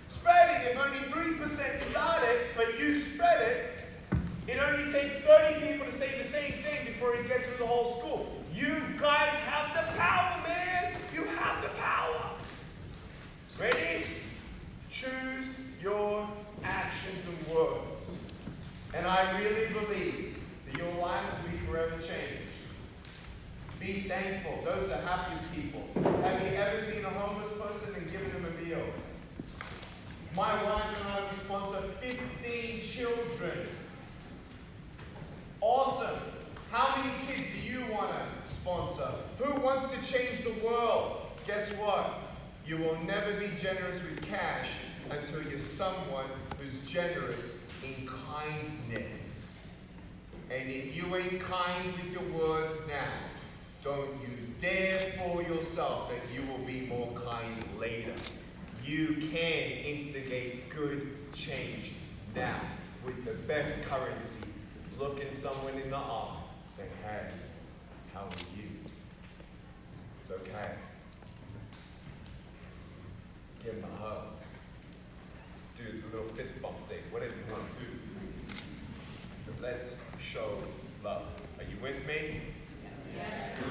Spreading, if only 3% start it, but you spread it, it only takes 30 people to say the same thing before it gets through the whole school. You guys have the power, man. You have the power. Ready? Choose your actions and words. And I really believe that your life will be forever changed. Be thankful. Those are the happiest people. Have you ever seen a homeless person and given them a meal? My wife and I, we sponsor 15 children. Awesome. How many kids do you want to sponsor? Who wants to change the world? Guess what? You will never be generous with cash until you're someone who's generous in kindness. And if you ain't kind with your words now, don't you dare fool yourself that you will be more kind later. You can instigate good change now with the best currency. Looking someone in the eye, saying, hey, how are you? It's okay. Give him a hug. Do the little fist bump thing, whatever you want to do. But let's show love. Are you with me?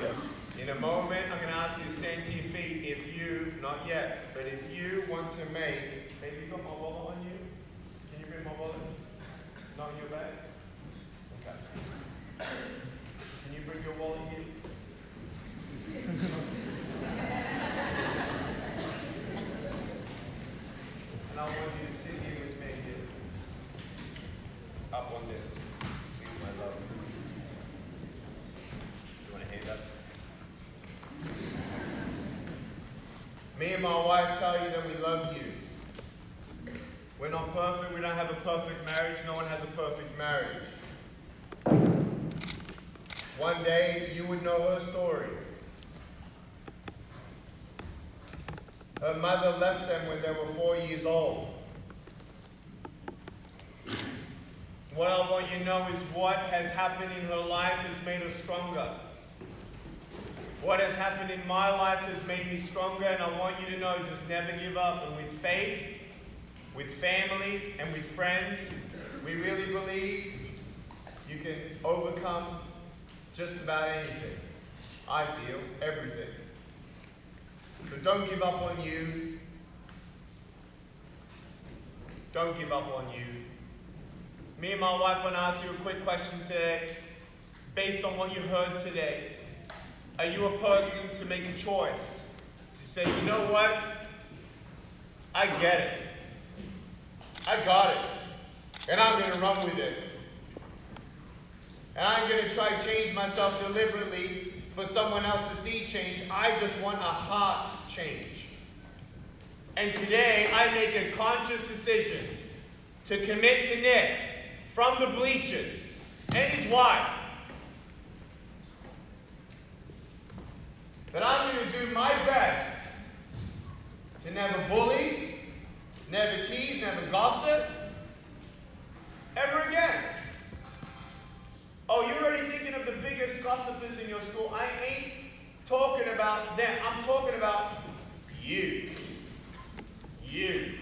Yes. In a moment, I'm going to ask you to stand to your feet if you, not yet, but if you want to make, maybe you got my wallet on you? Can you bring my wallet? Not in your bag? Okay. Can you bring your wallet here? And I want you to sit here with me here. Up on this. Please, my love. You want a hand up? Me and my wife tell you that we love you. We're not perfect. We don't have a perfect marriage. No one has a perfect marriage. One day, you would know her story. Her mother left them when they were 4 years old. What I want you to know is what has happened in her life has made her stronger. What has happened in my life has made me stronger, and I want you to know, just never give up. And with faith, with family, and with friends, we really believe you can overcome just about anything. I feel everything. So don't give up on you. Don't give up on you. Me and my wife want to ask you a quick question today, based on what you heard today. Are you a person to make a choice? To say, you know what? I get it. I got it. And I'm going to run with it. And I'm going to try to change myself deliberately for someone else to see change. I just want a heart change. And today, I make a conscious decision to commit to Nick from the bleachers and his wife that I'm going to do my best to never bully, never tease, never gossip, ever again. Oh, you're already thinking of the biggest gossipers in your school. I ain't talking about them. I'm talking about you. You.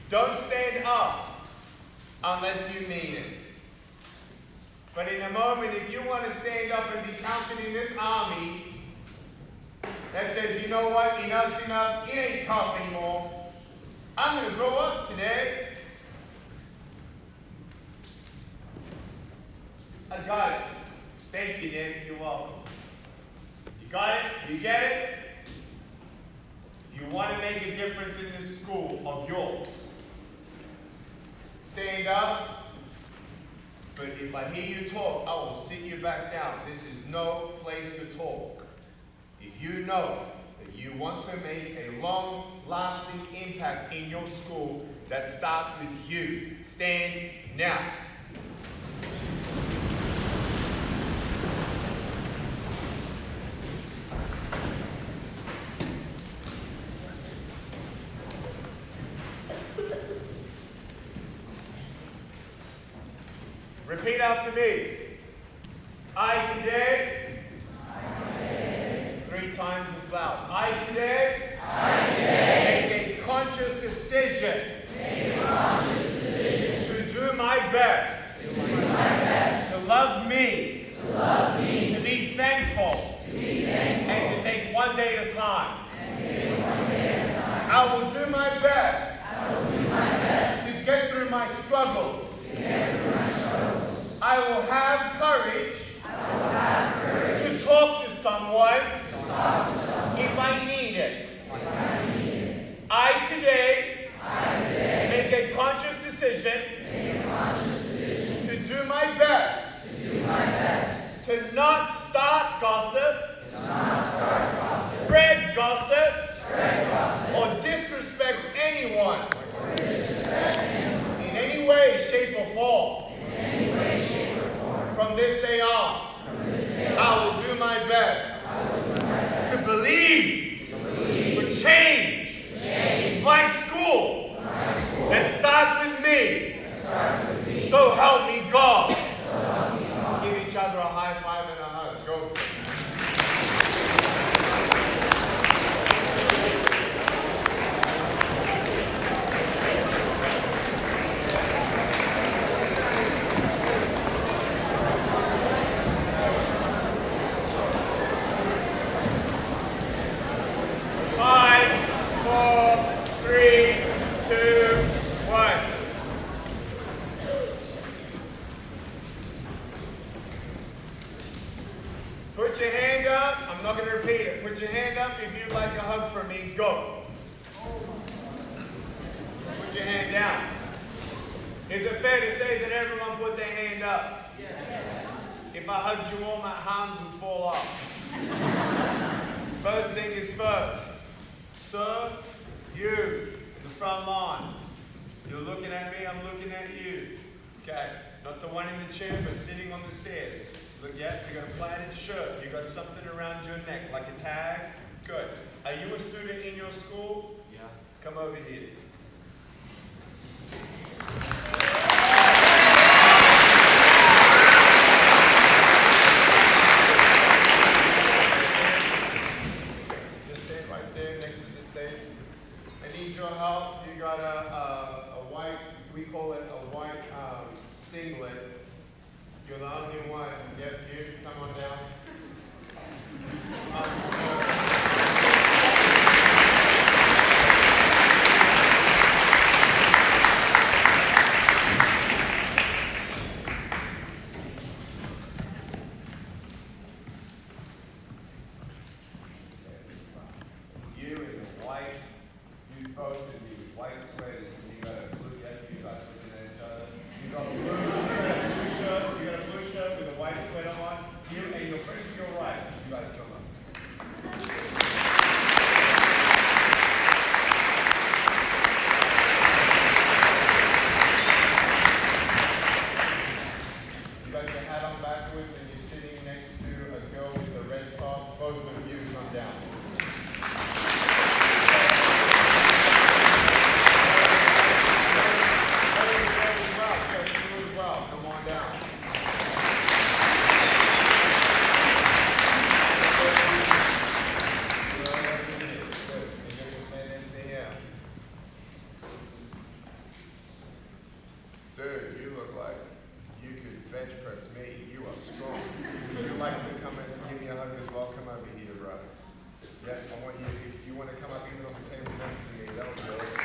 Don't stand up unless you mean it. But in a moment, if you want to stand up and be counted in this army that says, you know what, enough's enough, it ain't tough anymore. I'm going to grow up today. I got it. Thank you, Nick. You're welcome. You got it? You get it? You want to make a difference in this school of yours. Stand up. But if I hear you talk, I will sit you back down. This is no place to talk. If you know that you want to make a long-lasting impact in your school, that starts with you. Stand now. Repeat after me. I today. 3 times as loud. I today. Make a conscious decision. To do my best. To love me. To be thankful. And to take one day at a time. I will do my best. To get through my struggles. I will have courage. To talk to someone. If I need it. I today. Make a conscious decision. To do my best. To not start gossip. Spread gossip. Or disrespect anyone. In any way, shape, or form. From this day on. I will do my best. To believe. For change. In my school. That starts with me. So help me God. Give each other a high five and a hug. Go for it. Put your hand up. I'm not going to repeat it. Put your hand up if you'd like a hug from me. Go. Put your hand down. Is it fair to say that everyone put their hand up? Yes. If I hugged you all, my arms would fall off. First thing is first. Sir, you, the front line. You're looking at me, I'm looking at you. Okay? Not the one in the chair, but sitting on the stairs. Look, yeah, you got a plaided shirt. You got something around your neck, like a tag. Good. Are you a student in your school? Yeah. Come over here. Just stand right there next to the stage. I need your help. You got a white, we call it a white singlet. You're the only one. Yep, you. Come on down. You in the white, you both in the white sweaters, and you got a blue, yes, you guys looking at each other. You got blue shirt, you got a blue shirt with a white sweater on. You and your friends to your right. You guys come up. You got your hat on backwards and you're sitting next to a girl with a red top. Both of you come down. Come on down. Dude, you look like you could bench press me. You are strong. Would you like to come and give me a hug as well? Come over here, bro. Yeah, I want you, if you want to come up even on the table next to me, that would be awesome.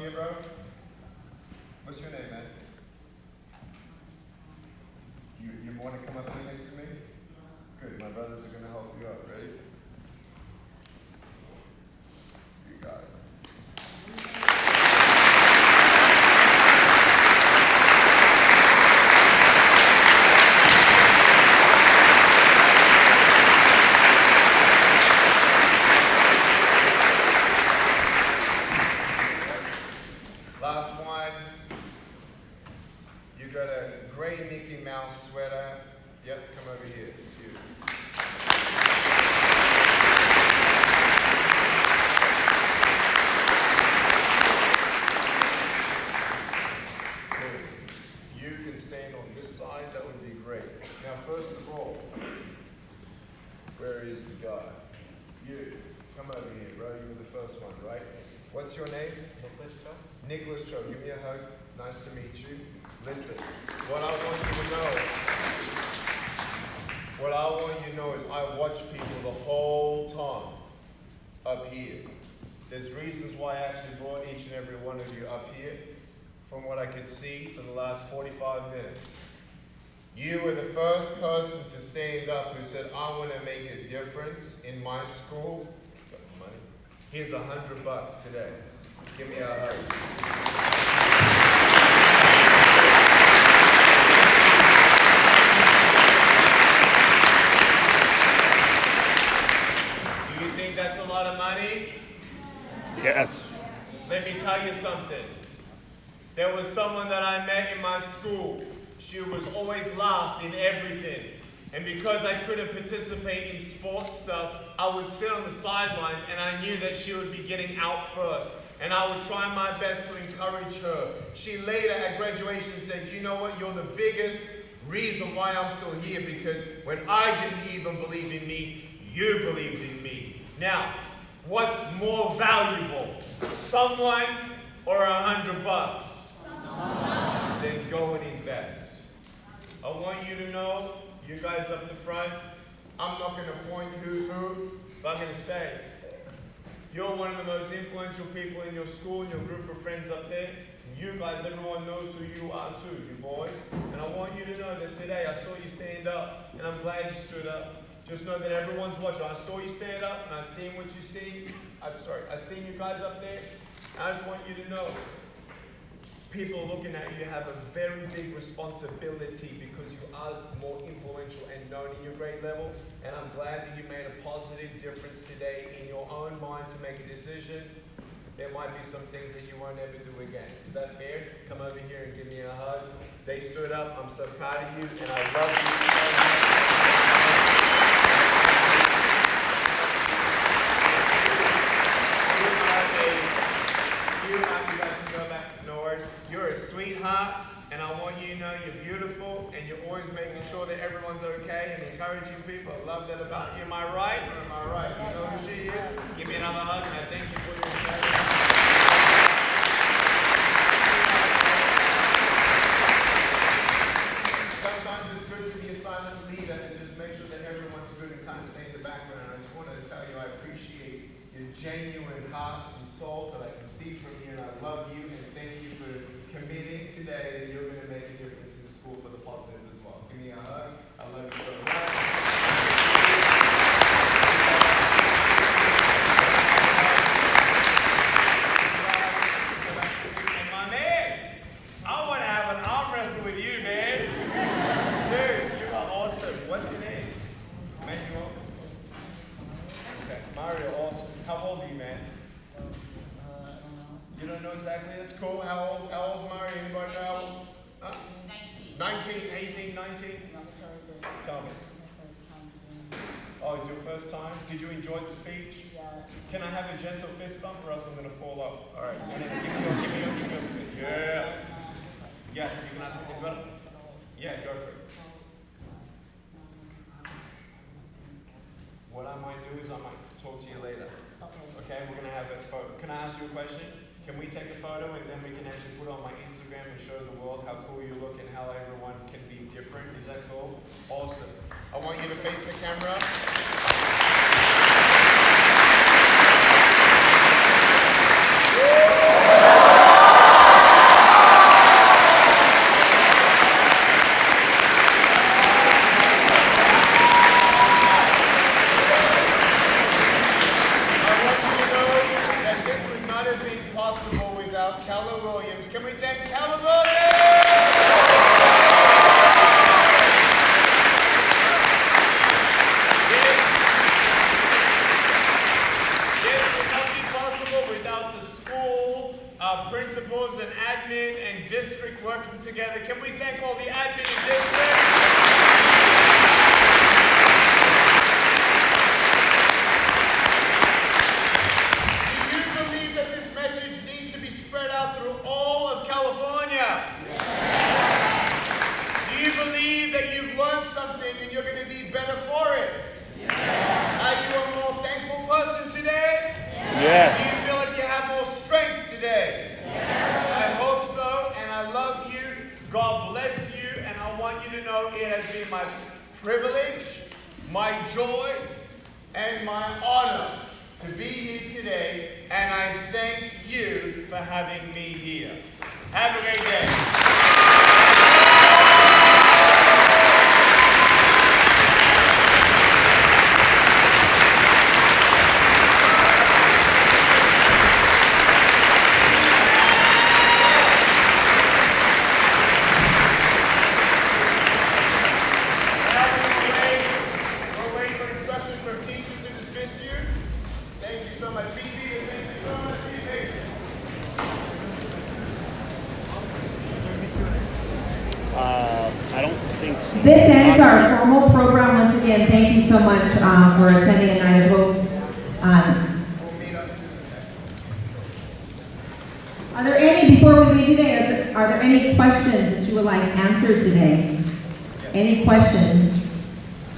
Here, bro. What's your name, man? You want to come up here next to me? Good. My brothers are going to help you out. Ready? You got it. Last one. You got a gray Mickey Mouse sweater. Yep, come over here. It's you. to stand on this side, that would be great. Now, first of all, where is the guy? You, come over here, bro. You were the first one, right? What's your name? Nicholas Cho. Give me a hug. Nice to meet you. Listen, what I want you to know is I watch people the whole time up here. There's reasons why I actually brought each and every one of you up here. From what I could see for the last 45 minutes. You were the first person to stand up who said, I want to make a difference in my school. Got the money. Here's $100 today. Give me a hug. Do you think that's a lot of money? Yes. Let me tell you something. There was someone that I met in my school. She was always last in everything. And because I couldn't participate in sports stuff, I would sit on the sidelines and I knew that she would be getting out first. And I would try my best to encourage her. She later at graduation said, you know what, you're the biggest reason why I'm still here, because when I didn't even believe in me, you believed in me. Now, what's more valuable, someone or $100? Then go and invest. I want you to know, you guys up the front, I'm not going to point who's who, but I'm going to say, you're one of the most influential people in your school and your group of friends up there. You guys, everyone knows who you are too, you boys. And I want you to know that today I saw you stand up, and I'm glad you stood up. Just know that everyone's watching. I saw you stand up, and I've seen what you see. I've seen you guys up there. And I just want you to know, people looking at you have a very big responsibility because you are more influential and known in your grade level. And I'm glad that you made a positive difference today in your own mind to make a decision. There might be some things that you won't ever do again. Is that fair? Come over here and give me a hug. They stood up. I'm so proud of you, and I love you so much. You guys can go back. No worries. You're a sweetheart, and I want you to know you're beautiful, and you're always making sure that everyone's okay and encouraging people. I love that about you. Am I right or am I right? You know who she is? Give me another hug, and I thank you for your encouragement. Sometimes it's good to be a silent leader and just make sure that everyone's good and kind of stay in the background. I just wanted to tell you I appreciate your genuine hearts and souls that I can see from you, and I love you, and thank you for committing today that you're going to make a difference in the school for the positive as well. Give me a hug. I love you so much. And my man, I want to have an arm wrestle with you, man. Dude, you are awesome. What's your name? Manuel? Okay, Mario, awesome. How old are you, man? You don't know exactly? That's cool. How old's Mario? Anybody know how old? 19, 18, 19? Tell me. Oh, it's your first time? Did you enjoy the speech? Yeah. Can I have a gentle fist bump or else I'm going to fall off? All right. Give me your fist. Yeah. Yes, you can ask me. Yeah, go for it. What I might do is I might talk to you later. Okay, we're going to have a photo. Can I ask you a question? Can we take a photo and then we can actually put it on my Instagram and show the world how cool you look and how everyone can be different? Is that cool? Awesome. I want you to face the camera. Can we thank Keller Williams? This would not be possible without the school, principals and admin and district working together. Can we thank all the admin and district? Do you believe that this message needs to be spread out through all of California? you to know it has been my privilege, my joy, and my honor to be here today, and I thank you for having me here. Have a great day. I don't think so. This ends our formal program. Once again, thank you so much for attending a night of hope. Are there any, before we leave today, are there any questions that you would like answered today? Any questions?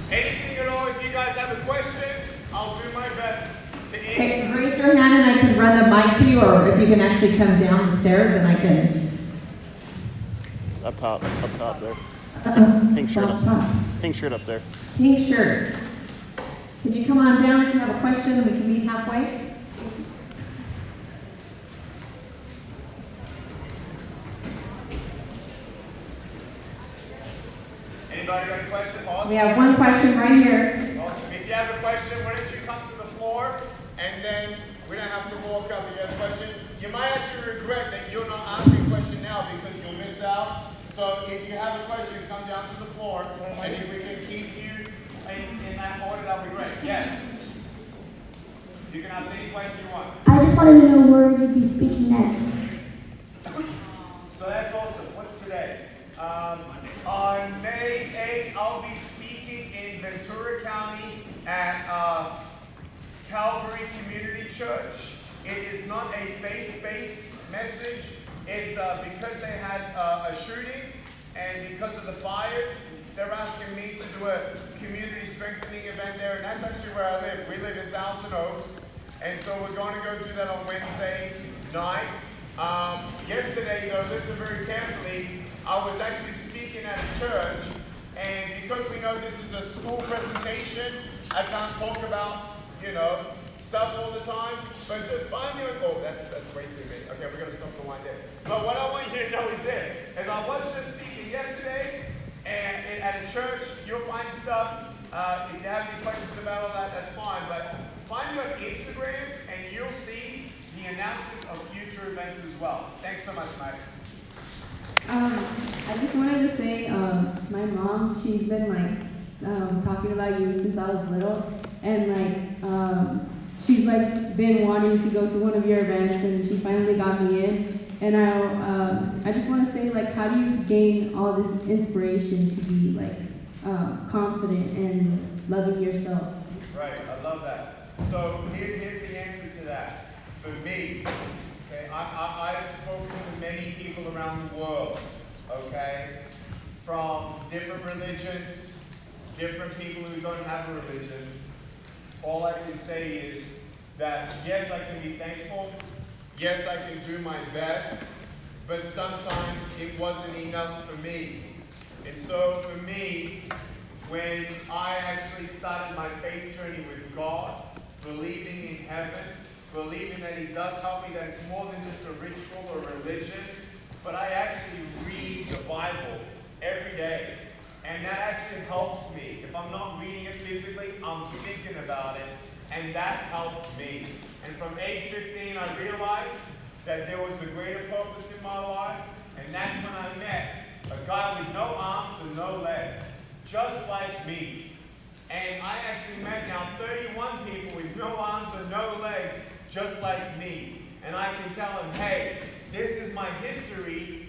Anything at all, if you guys have a question, I'll do my best to answer. Okay, raise your hand and I can run the mic to you, or if you can actually come down the stairs and I can. Up top there. Pink shirt Up top. Pink shirt up there. Pink shirt. Could you come on down if you have a question and we can meet halfway? Anybody got a question? Awesome. We have one question right here. Awesome. If you have a question, why don't you come to the floor, and then we don't have to walk up. If you have a question, you might actually regret that you're not asking a question now because you'll miss out. So if you have a question, come down to the floor, and if we can keep you in that order, that'll be great. Yes. You can ask any question you want. I just wanted to know where you'd be speaking next. So that's awesome. What's today? On May 8th, I'll be speaking in Ventura County at Calvary Community Church. It is not a faith-based message. It's because they had a shooting, and because of the fires, they're asking me to do a community strengthening event there, and that's actually where I live. We live in Thousand Oaks, and so we're going to go do that on Wednesday night. Yesterday, though, listen very carefully, I was actually speaking at a church, and because we know this is a school presentation, I can't talk about, stuff all the time, but just find me, that's way too big. Okay, we're going to stop the line there. But what I want you to know is this, as I was just speaking yesterday, and at a church, you'll find stuff. If you have any questions about all that, that's fine, but find me on Instagram, and you'll see the announcements of future events as well. Thanks so much, Mike. I just wanted to say, my mom, she's been talking about you since I was little, and she's been wanting to go to one of your events, and she finally got me in. And I just want to say, how do you gain all this inspiration to be confident and loving yourself? Right, I love that. So here's the answer to that. For me, okay, I've spoken to many people around the world, okay, from different religions, different people who don't have a religion. All I can say is that yes, I can be thankful, yes, I can do my best, but sometimes it wasn't enough for me. And so for me, when I actually started my faith journey with God, believing in heaven, believing that He does help me, that it's more than just a ritual or religion, but I actually read the Bible every day. And that actually helps me. If I'm not reading it physically, I'm thinking about it, and that helped me. And from age 15, I realized that there was a greater purpose in my life, and that's when I met a guy with no arms and no legs, just like me. And I actually met now 31 people with no arms and no legs, just like me. And I can tell them, hey, this is my history,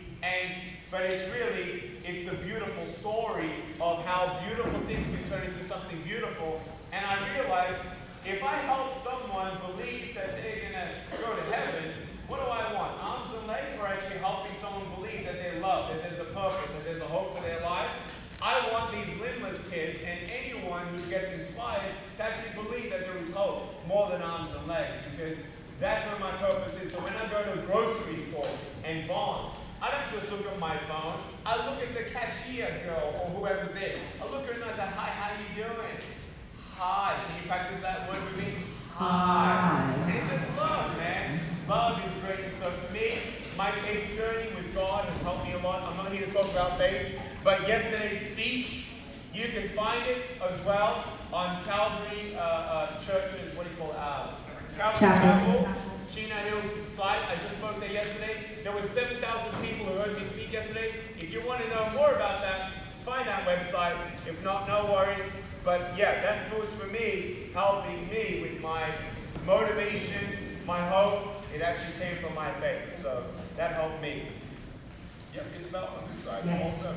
but it's the beautiful story of how beautiful things can turn into something beautiful. And I realized if I help someone believe that they're going to go to heaven, what do I want? Arms and legs, or actually helping someone believe that they're loved, that there's a purpose, that there's a hope for their life? I want these limbless kids and anyone who gets inspired to actually believe that there is hope more than arms and legs, because that's what my purpose is. So when I go to a grocery store and Vons, I don't just look at my phone. I look at the cashier girl or whoever's there. I look at her and I say, hi, how you doing? Hi. Can you practice that word with me? Hi. And it's just love, man. Love is great. And so for me, my faith journey with God has helped me a lot. I'm not here to talk about faith, but yesterday's speech, you can find it as well on Calvary Church's, what do you call it? Calvary Chapel, Chino Hill's site. I just spoke there yesterday. There were 7,000 people who heard me speak yesterday. If you want to know more about that, find that website. If not, no worries. But yeah, that was for me, helping me with my motivation, my hope. It actually came from my faith. So that helped me. Yep, Isabel on this side. Yes. Awesome.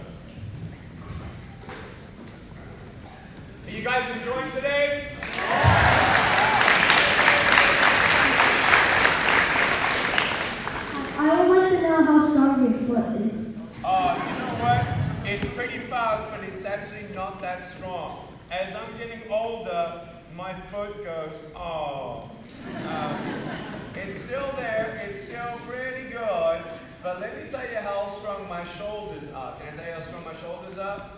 Are you guys enjoying today? I would like to know how strong your foot is. You know what? It's pretty fast, but it's actually not that strong. As I'm getting older, my foot goes, oh. It's still there, it's still pretty good, but let me tell you how strong my shoulders are. Can I tell you how strong my shoulders are?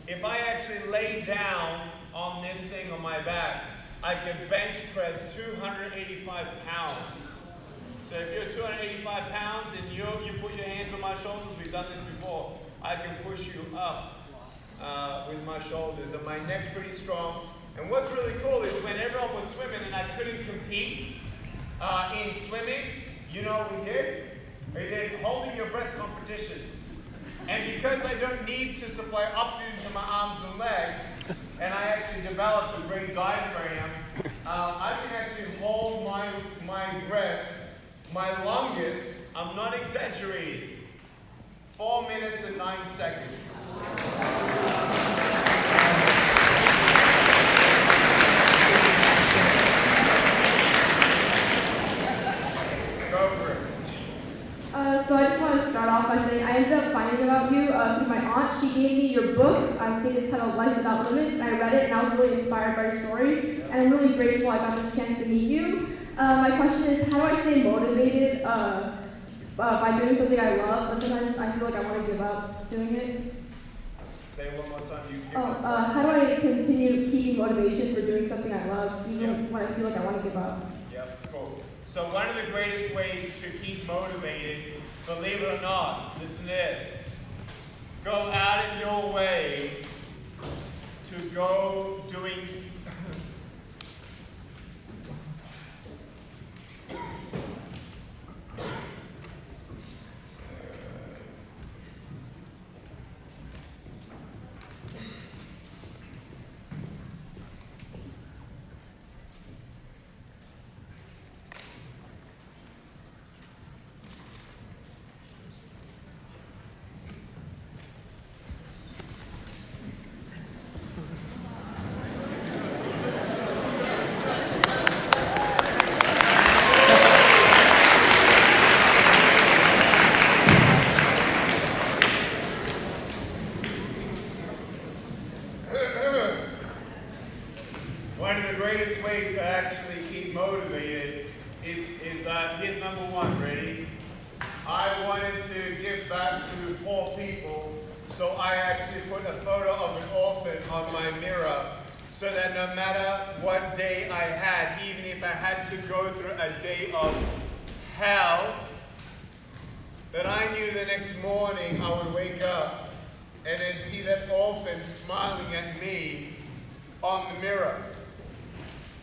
If I actually lay down on this thing on my back, I can bench press 285 pounds. So if you're 285 pounds and you put your hands on my shoulders, we've done this before, I can push you up with my shoulders, and my neck's pretty strong. And what's really cool is when everyone was swimming and I couldn't compete in swimming, you know what we did? We did holding your breath competitions. And because I don't need to supply oxygen to my arms and legs, and I actually developed a great diaphragm, I can actually hold my breath, my longest, I'm not exaggerating, 4 minutes and 9 seconds. Go for it. So I just want to start off by saying I ended up finding about you through my aunt. She gave me your book. I think it's titled Life Without Limits. And I read it and I was really inspired by your story. And I'm really grateful I got this chance to meet you. My question is, how do I stay motivated by doing something I love, but sometimes I feel like I want to give up doing it? Say it one more time. You How do I continue keeping motivation for doing something I love, even when I feel like I want to give up? Yep, cool. So one of the greatest ways to keep motivated, believe it or not, listen to this. Go out of your way to go doing One of the greatest ways to actually keep motivated is that, here's number one, ready? I wanted to give back to poor people, so I actually put a photo of an orphan on my mirror so that no matter what day I had, even if I had to go through a day of hell, that I knew the next morning I would wake up and then see that orphan smiling at me on the mirror.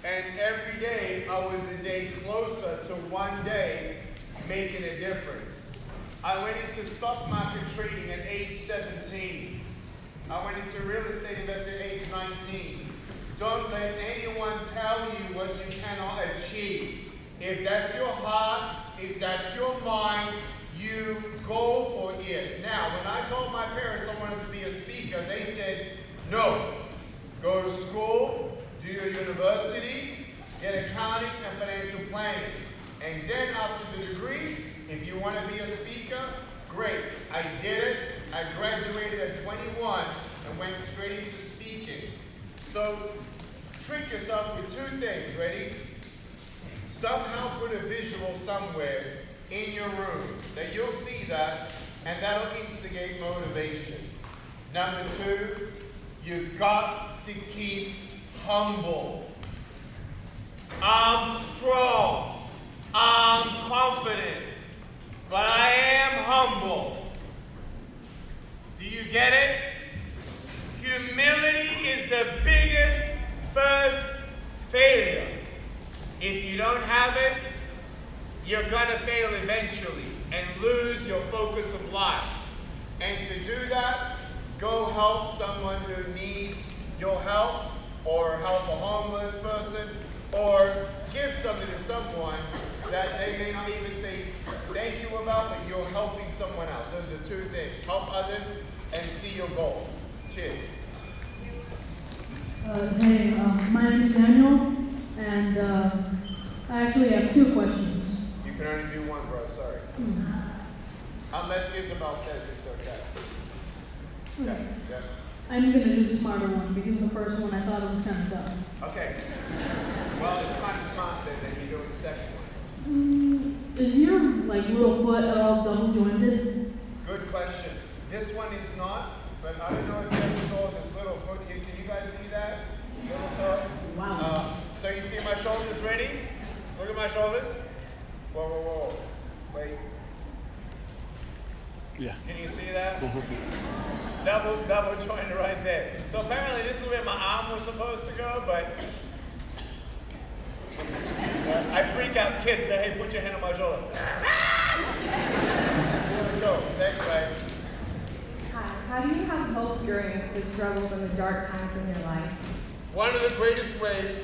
And every day I was a day closer to one day making a difference. I went into stock market trading at age 17. I went into real estate investing at age 19. Don't let anyone tell you what you cannot achieve. If that's your heart, if that's your mind, you go for it. Now, when I told my parents I wanted to be a speaker, they said, no, go to school, do your university, get accounting and financial planning. And then after the degree, if you want to be a speaker, great. I did it. I graduated at 21 and went straight into speaking. So trick yourself with two things, ready? Somehow put a visual somewhere in your room that you'll see that, and that'll instigate motivation. Number two, you got to keep humble. I'm strong. I'm confident. But I am humble. Do you get it? Humility is the biggest first failure. If you don't have it, you're gonna fail eventually and lose your focus of life. And to do that, go help someone who needs your help, or help a homeless person, or give something to someone that they may not even say thank you about, but you're helping someone else. Those are two things. Help others and see your goal. Cheers. Hey, my name is Daniel, and I actually have two questions. You can only do one, bro. Sorry. Unless Isabel says it's okay. Okay. Yeah. I'm going to do the smarter one because the first one I thought it was kind of dumb. Okay. Well, it's kind of smart then that you're doing the second one. Is your little foot at all double jointed? Good question. This one is not, but I don't know if you ever saw this little foot here. Can you guys see that? Little toe? Wow. So you see my shoulders ready? Look at my shoulders. Whoa, whoa, whoa. Wait. Yeah. Can you see that? Double jointed right there. So apparently this is where my arm was supposed to go, but I freak out kids that, hey, put your hand on my shoulder. There we go. Thanks, right? Hi. How do you have hope during the struggles and the dark times in your life? One of the greatest ways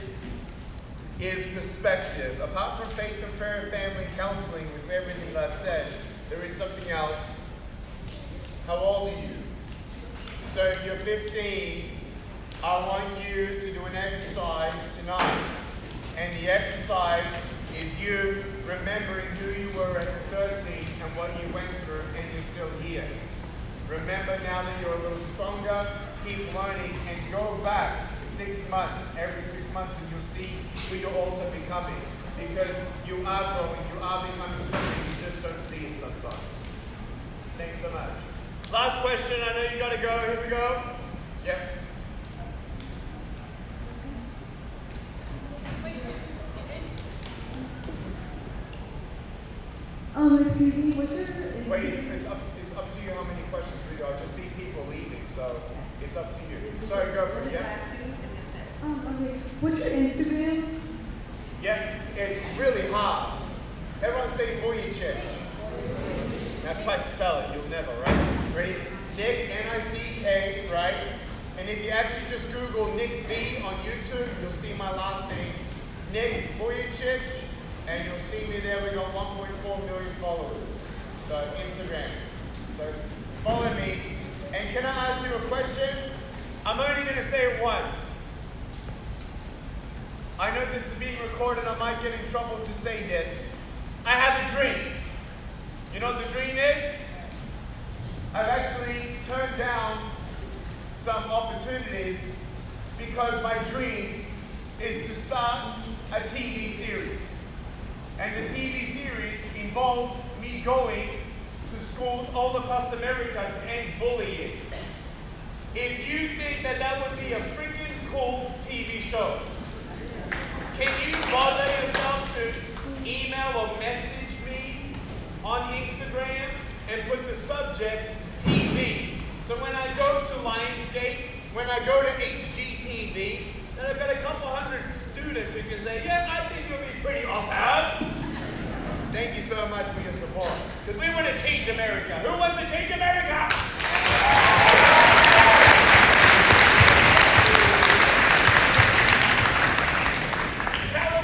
is perspective. Apart from faith and prayer and family counseling, with everything that I've said, there is something else. How old are you? So if you're 15, I want you to do an exercise tonight. And the exercise is you remembering who you were at 13 and what you went through, and you're still here. Remember now that you're a little stronger, keep learning, and go back 6 months, every 6 months, and you'll see who you're also becoming. Because you are growing, you are becoming something, you just don't see it sometimes. Thanks so much. Last question, I know you gotta go, here we go. Yep. Excuse me, what's your... Wait, it's up to you how many questions we do. I just see people leaving, so it's up to you. Sorry, go for it, yeah? Okay, what's your Instagram? Yeah, it's really hard. Everyone say VUJICIC. Now try to spell it, you'll never, right? Ready? Nick, N-I-C-K, right? And if you actually just Google Nick V on YouTube, you'll see my last name, Nick VUJICIC, and you'll see me there. We got 1.4 million followers. So Instagram. So follow me. And can I ask you a question? I'm only going to say it once. I know this is being recorded. I might get in trouble to say this. I have a dream. You know what the dream is? I've actually turned down some opportunities because my dream is to start a TV series. And the TV series involves me going to schools all across America to end bullying. If you think that that would be a freaking cool TV show, can you bother yourself to email or message me on Instagram and put the subject TV? So when I go to Lionsgate, when I go to HGTV, then I've got a couple hundred students who can say, yeah, I think you'll be pretty awesome. Thank you so much for your support. Because we want to change America. Who wants to change America?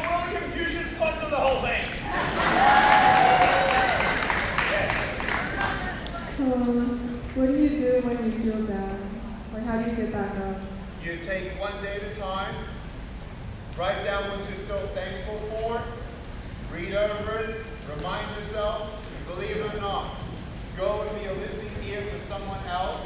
William, you should sponsor the whole thing. What do you do when you feel down? Like, how do you get back up? You take one day at a time, write down what you're still thankful for, read over it, remind yourself, believe it or not, go and be a listening ear for someone else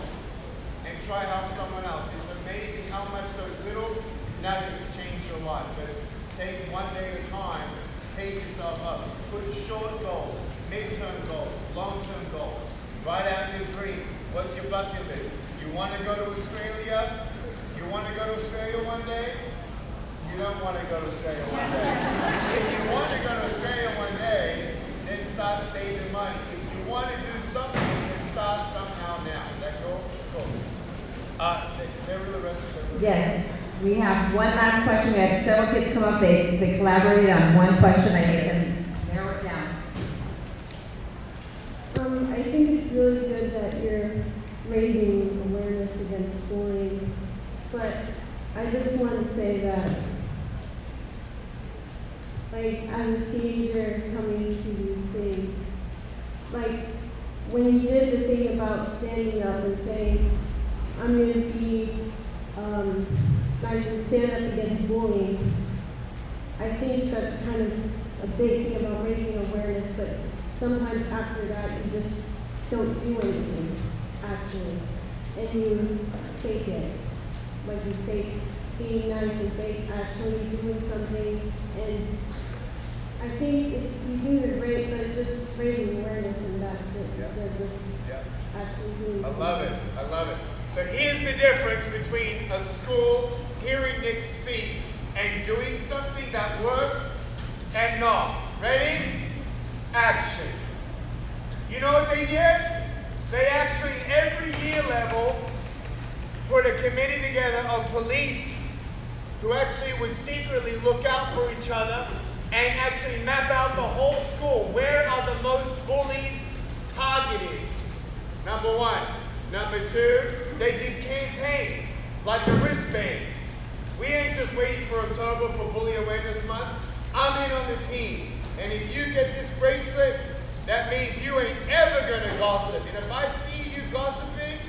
and try help someone else. It's amazing how much those little nuggets change your life. But take one day at a time, pace yourself up, put short goals, midterm goals, long-term goals. Write out your dream. What's your bucket list? You want to go to Australia? You want to go to Australia one day? You don't want to go to Australia one day. If you want to go to Australia one day, then start saving money. If you want to do something, then start somehow now. Is that cool? Cool. There were the rest of them. Yes, we have one last question. We had several kids come up. They collaborated on one question. I made them narrow it down. I think it's really good that you're raising awareness against bullying, but I just want to say that, like, as a teenager coming to these things, like, when you did the thing about standing up and saying, I'm going to be nice and stand up against bullying, I think that's kind of a big thing about raising awareness, but sometimes after that you just don't do anything, actually, and you fake it. Like you fake being nice and fake actually doing something, and I think you do it great, but it's just raising awareness and that's it. Yeah. Instead of just Yeah. actually doing I something. love it. I love it. So here's the difference between a school hearing Nick speak and doing something that works and not. Ready? Action. You know what they did? They actually, every year level, put a committee together of police who actually would secretly look out for each other and actually map out the whole school. Where are the most bullies targeted? Number one. Number two, they did campaigns, like the wristband. We ain't just waiting for October for Bully Awareness Month. I'm in on the team. And if you get this bracelet, that means you ain't ever gonna gossip. And if I see you gossiping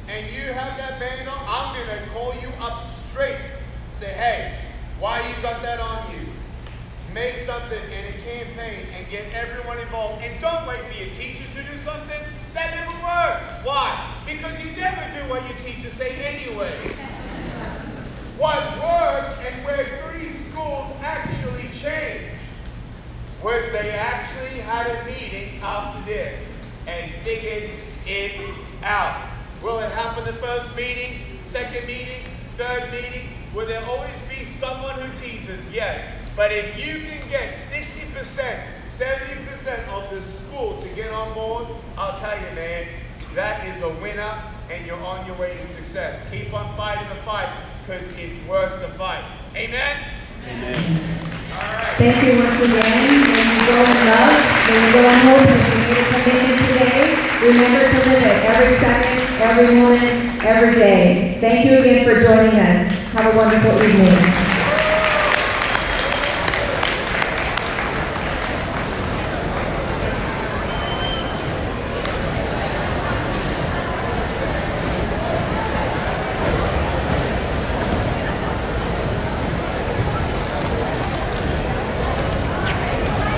and you have that band on, I'm gonna call you up straight. Say, hey, why you got that on you? Make something in a campaign and get everyone involved. And don't wait for your teachers to do something. That never works. Why? Because you never do what your teachers say anyway. What works and where 3 schools actually changed was they actually had a meeting after this and figured it out. Will it happen the first meeting, second meeting, third meeting? Will there always be someone who teases? Yes. But if you can get 60%, 70% of the school to get on board, I'll tell you, man, that is a winner and you're on your way to success. Keep on fighting the fight because it's worth the fight. Amen? Amen. All right. Thank you once again. When you go in love, when you go in hope, and you made a commitment today, remember to live it every second, every moment, every day. Thank you again for joining us. Have a wonderful evening.